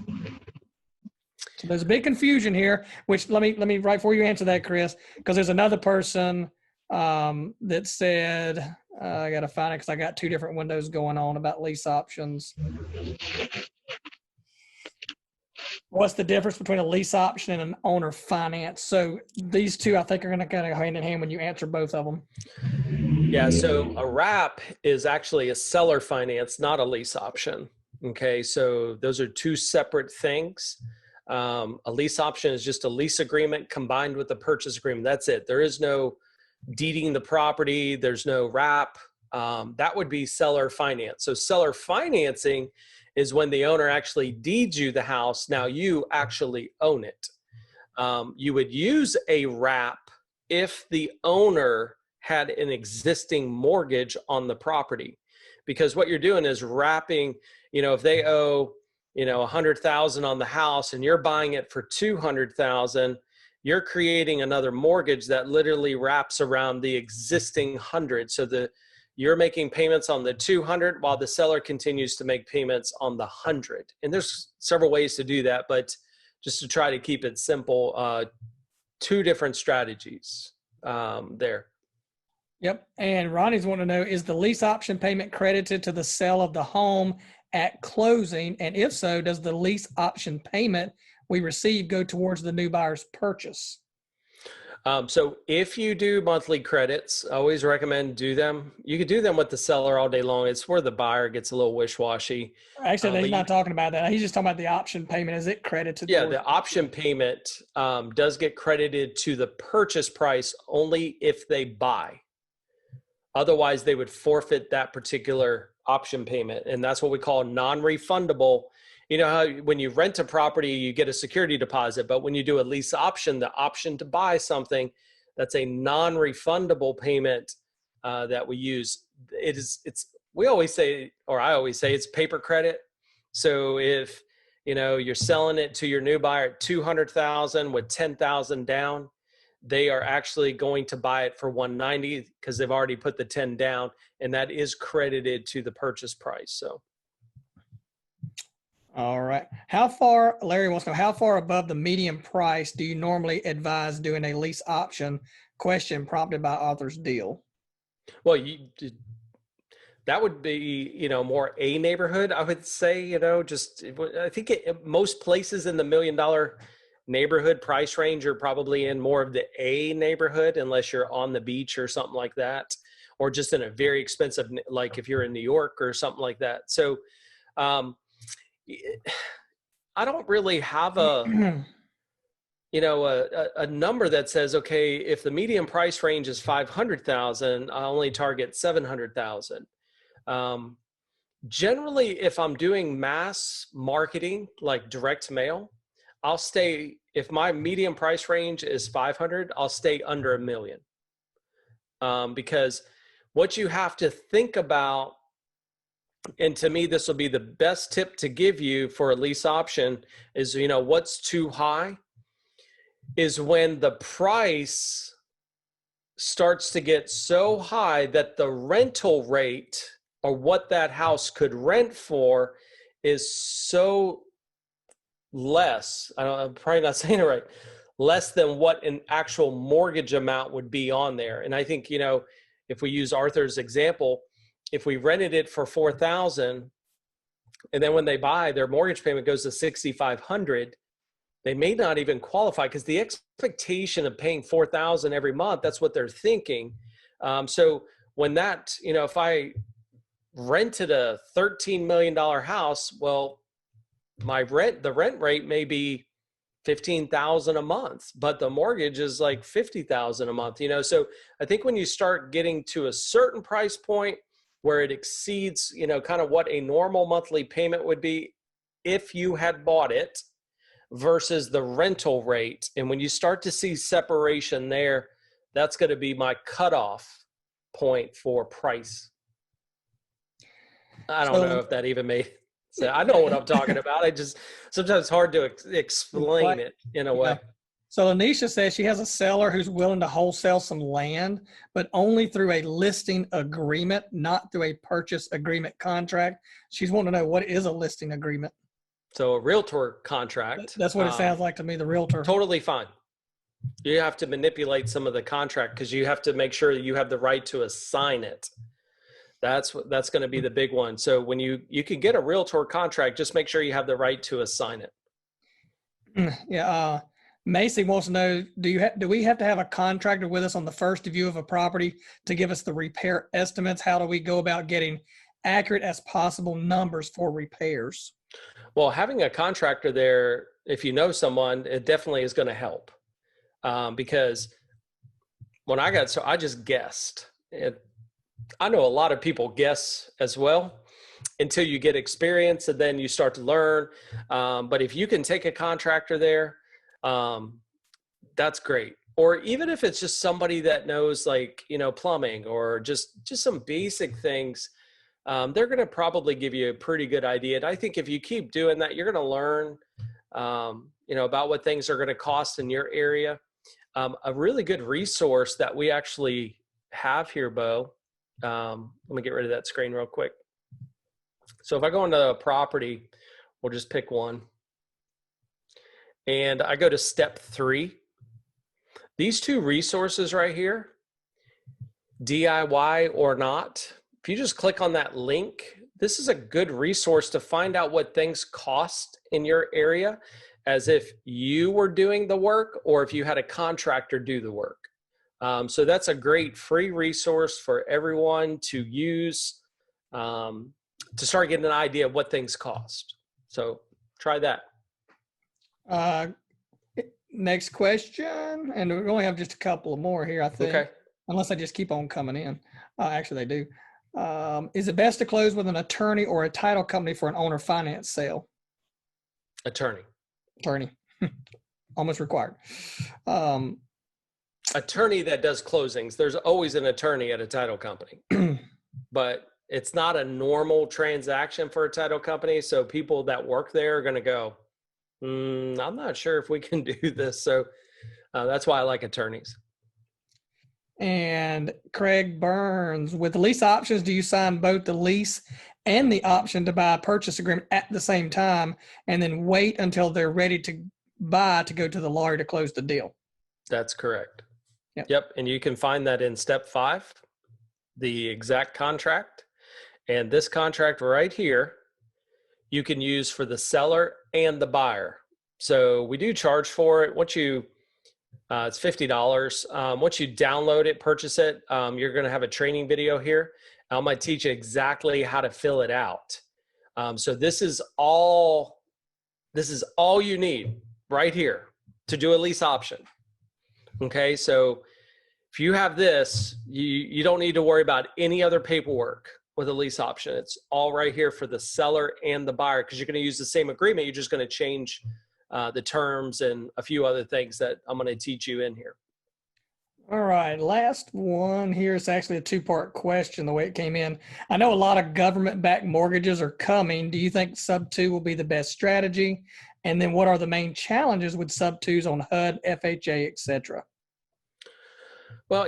So there's a big confusion here, which let me right before you answer that, Chris, because there's another person that said, I got to find it because I got two different windows going on about lease options. What's the difference between a lease option and an owner finance? So these two, I think, are going to kind of go hand in hand when you answer both of them. Yeah, so a wrap is actually a seller finance, not a lease option. Okay, so those are two separate things. A lease option is just a lease agreement combined with a purchase agreement. That's it. There is no deeding the property. There's no wrap. That would be seller finance. So seller financing is when the owner actually deeds you the house. Now you actually own it. You would use a wrap if the owner had an existing mortgage on the property, because what you're doing is wrapping, if they owe, $100,000 on the house and you're buying it for $200,000, you're creating another mortgage that literally wraps around the existing 100. So you're making payments on the 200 while the seller continues to make payments on the 100. And there's several ways to do that, but just to try to keep it simple, two different strategies there. Yep. And Ronnie's wanting to know, is the lease option payment credited to the sale of the home at closing? And if so, does the lease option payment we receive go towards the new buyer's purchase? So if you do monthly credits, I always recommend do them. You could do them with the seller all day long. It's where the buyer gets a little wish-washy. Actually, he's not talking about that. He's just talking about the option payment. Is it credited? Yeah, the option payment does get credited to the purchase price only if they buy. Otherwise, they would forfeit that particular option payment. And that's what we call non-refundable. You know how when you rent a property, you get a security deposit, but when you do a lease option, the option to buy something, that's a non-refundable payment that we use. I always say it's paper credit. So if, you're selling it to your new buyer at $200,000 with $10,000 down, they are actually going to buy it for $190 because they've already put the 10 down, and that is credited to the purchase price. So. All right. Larry wants to know, how far above the median price do you normally advise doing a lease option? Question prompted by author's deal. Well, that would be, more a neighborhood, I would say, I think most places in the $1 million neighborhood price range are probably in more of the A neighborhood, unless you're on the beach or something like that. or just in a very expensive, like if you're in New York or something like that. So I don't really have a number that says, okay, if the median price range is 500,000, I only target 700,000. Generally, if I'm doing mass marketing, like direct mail, I'll stay, if my median price range is 500, I'll stay under $1 million. Because what you have to think about, and to me, this will be the best tip to give you for a lease option is, what's too high is when the price starts to get so high that the rental rate or what that house could rent for is so less. I'm probably not saying it right. Less than what an actual mortgage amount would be on there. And I think, if we use Arthur's example, if we rented it for $4,000 and then when they buy, their mortgage payment goes to $6,500, they may not even qualify because the expectation of paying $4,000 every month, that's what they're thinking. So when that, if I rented a $13 million house, well, the rent rate may be $15,000 a month, but the mortgage is like $50,000 a month, So I think when you start getting to a certain price point where it exceeds, kind of what a normal monthly payment would be if you had bought it versus the rental rate. And when you start to see separation there, that's going to be my cutoff point for price. I don't know if that even made sense. I know what I'm talking about. Sometimes it's hard to explain it in a way. So Anisha says she has a seller who's willing to wholesale some land, but only through a listing agreement, not through a purchase agreement contract. She's wanting to know, what is a listing agreement? So a realtor contract. That's what it sounds like to me, the realtor. Totally fine. You have to manipulate some of the contract because you have to make sure that you have the right to assign it. That's going to be the big one. So when you can get a realtor contract, just make sure you have the right to assign it. Yeah. Macy wants to know, do we have to have a contractor with us on the first view of a property to give us the repair estimates? How do we go about getting accurate as possible numbers for repairs? Well, having a contractor there, if you know someone, it definitely is going to help. Because when I just guessed. I know a lot of people guess as well until you get experience and then you start to learn. But if you can take a contractor there, that's great. Or even if it's just somebody that knows plumbing or just some basic things, they're going to probably give you a pretty good idea. And I think if you keep doing that, you're going to learn, about what things are going to cost in your area. A really good resource that we actually have here, Bo. Let me get rid of that screen real quick. So if I go into a property, we'll just pick one. And I go to step 3. These two resources right here, DIY or not, if you just click on that link, this is a good resource to find out what things cost in your area as if you were doing the work or if you had a contractor do the work. So that's a great free resource for everyone to use to start getting an idea of what things cost. So try that. Next question, and we only have just a couple more here, I think. Okay. Unless they just keep on coming in. Actually, they do. Is it best to close with an attorney or a title company for an owner finance sale? Attorney. Almost required. Attorney that does closings. There's always an attorney at a title company, but it's not a normal transaction for a title company. So people that work there are going to go, I'm not sure if we can do this. So that's why I like attorneys. And Craig Burns, with the lease options, do you sign both the lease and the option to buy a purchase agreement at the same time and then wait until they're ready to buy to go to the lawyer to close the deal? That's correct. Yep. And you can find that in step 5, the exact contract. And this contract right here, you can use for the seller and the buyer. So we do charge for it. It's $50. Once you download it, purchase it, you're going to have a training video here. I'm going to teach you exactly how to fill it out. So this is all you need right here to do a lease option. Okay, so if you have this, you don't need to worry about any other paperwork with a lease option. It's all right here for the seller and the buyer, because you're going to use the same agreement. You're just going to change the terms and a few other things that I'm going to teach you in here. All right, last one here is actually a two-part question, the way it came in. I know a lot of government-backed mortgages are coming. Do you think sub-2 will be the best strategy? And then what are the main challenges with sub-2s on HUD, FHA, et cetera? Well,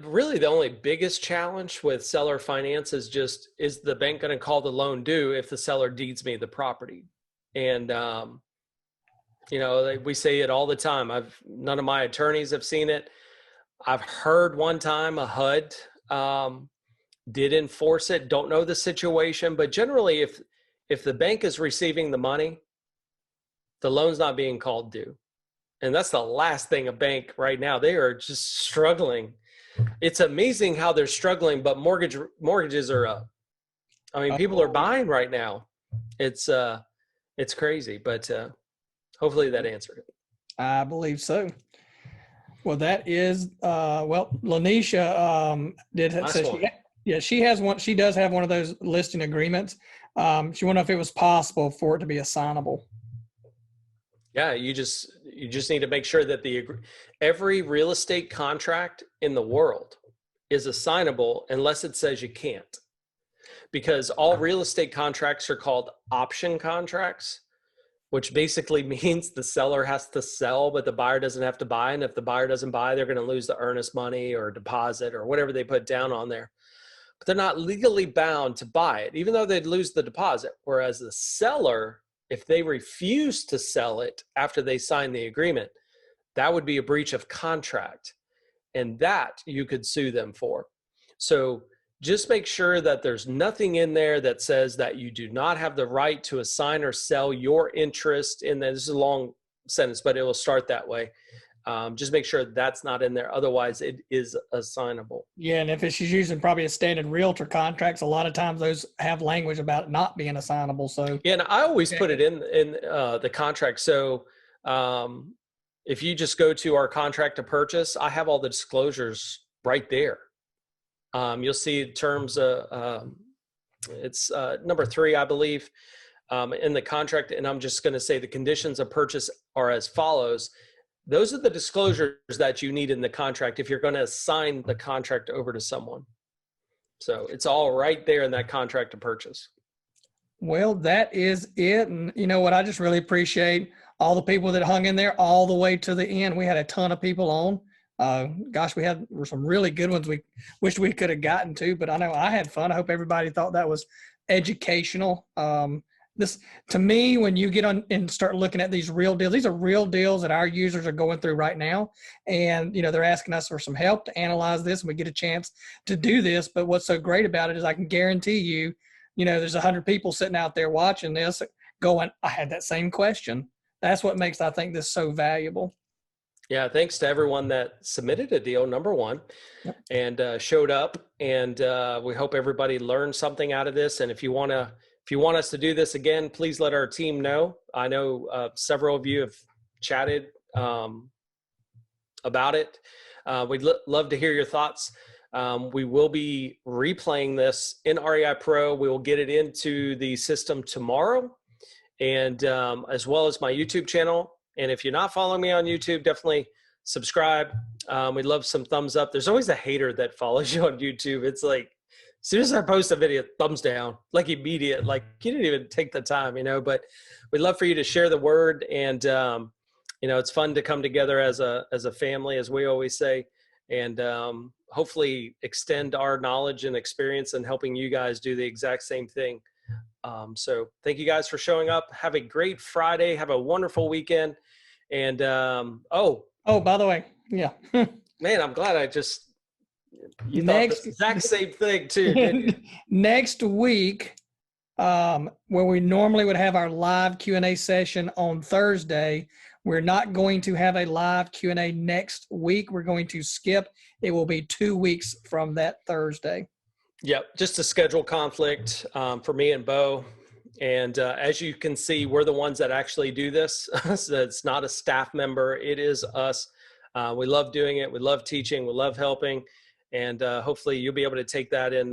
really the only biggest challenge with seller finance is the bank going to call the loan due if the seller deeds me the property? And, we say it all the time. None of my attorneys have seen it. I've heard one time a HUD did enforce it. Don't know the situation, but generally if the bank is receiving the money, the loan's not being called due. And that's the last thing a bank right now, they are just struggling. It's amazing how they're struggling, but mortgages are up. I mean, people are buying right now. It's crazy, but hopefully that answered it. I believe so. Well, that is, Lanisha she has one. She does have one of those listing agreements. She wanted to know if it was possible for it to be assignable. Yeah, you just need to make sure that every real estate contract in the world is assignable unless it says you can't. Because all real estate contracts are called option contracts, which basically means the seller has to sell, but the buyer doesn't have to buy. And if the buyer doesn't buy, they're going to lose the earnest money or deposit or whatever they put down on there. But they're not legally bound to buy it, even though they'd lose the deposit. Whereas the seller, if they refuse to sell it after they sign the agreement, that would be a breach of contract, and that you could sue them for. So just make sure that there's nothing in there that says that you do not have the right to assign or sell your interest in this. This is a long sentence, but it will start that way. Just make sure that's not in there. Otherwise, it is assignable. Yeah, and if she's using probably a standard realtor contracts, a lot of times those have language about it not being assignable. So yeah, and I always put it in the contract. So if you just go to our contract to purchase, I have all the disclosures right there. You'll see terms. It's number 3, I believe, in the contract, and I'm just going to say the conditions of purchase are as follows. Those are the disclosures that you need in the contract if you're going to assign the contract over to someone. So it's all right there in that contract to purchase. Well, that is it. And you know what? I just really appreciate all the people that hung in there all the way to the end. We had a ton of people on. Gosh, we had some really good ones we wish we could have gotten to, but I know I had fun. I hope everybody thought that was educational. This, to me, when you get on and start looking at these real deals, these are real deals that our users are going through right now. And, they're asking us for some help to analyze this, and we get a chance to do this. But what's so great about it is I can guarantee you, there's 100 people sitting out there watching this going, I had that same question. That's what makes, I think, this so valuable. Yeah, thanks to everyone that submitted a deal, number one, and showed up. And we hope everybody learned something out of this. And if you want us to do this again, please let our team know. I know several of you have chatted about it. We'd love to hear your thoughts. We will be replaying this in REIPro. We will get it into the system tomorrow, and as well as my YouTube channel. And if you're not following me on YouTube, definitely subscribe. We'd love some thumbs up. There's always a hater that follows you on YouTube. It's like, as soon as I post a video, thumbs down, like immediate, like you didn't even take the time, but we'd love for you to share the word. And, it's fun to come together as a family, as we always say, and hopefully extend our knowledge and experience in helping you guys do the exact same thing. So thank you guys for showing up. Have a great Friday. Have a wonderful weekend. And, by the way, yeah, man, I'm glad you thought the exact same thing too. Didn't you? Next week, where we normally would have our live Q&A session on Thursday, We're not going to have a live Q&A next week. We're going to skip. It will be 2 weeks from that Thursday. Yep, just a schedule conflict for me and Bo. And as you can see, we're the ones that actually do this. So it's not a staff member. It is us. We love doing it. We love teaching. We love helping. And hopefully you'll be able to take that and,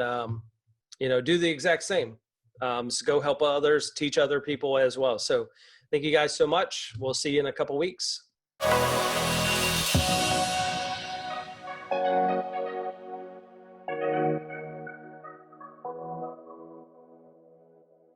do the exact same. So go help others, teach other people as well. So thank you guys so much. We'll see you in a couple weeks.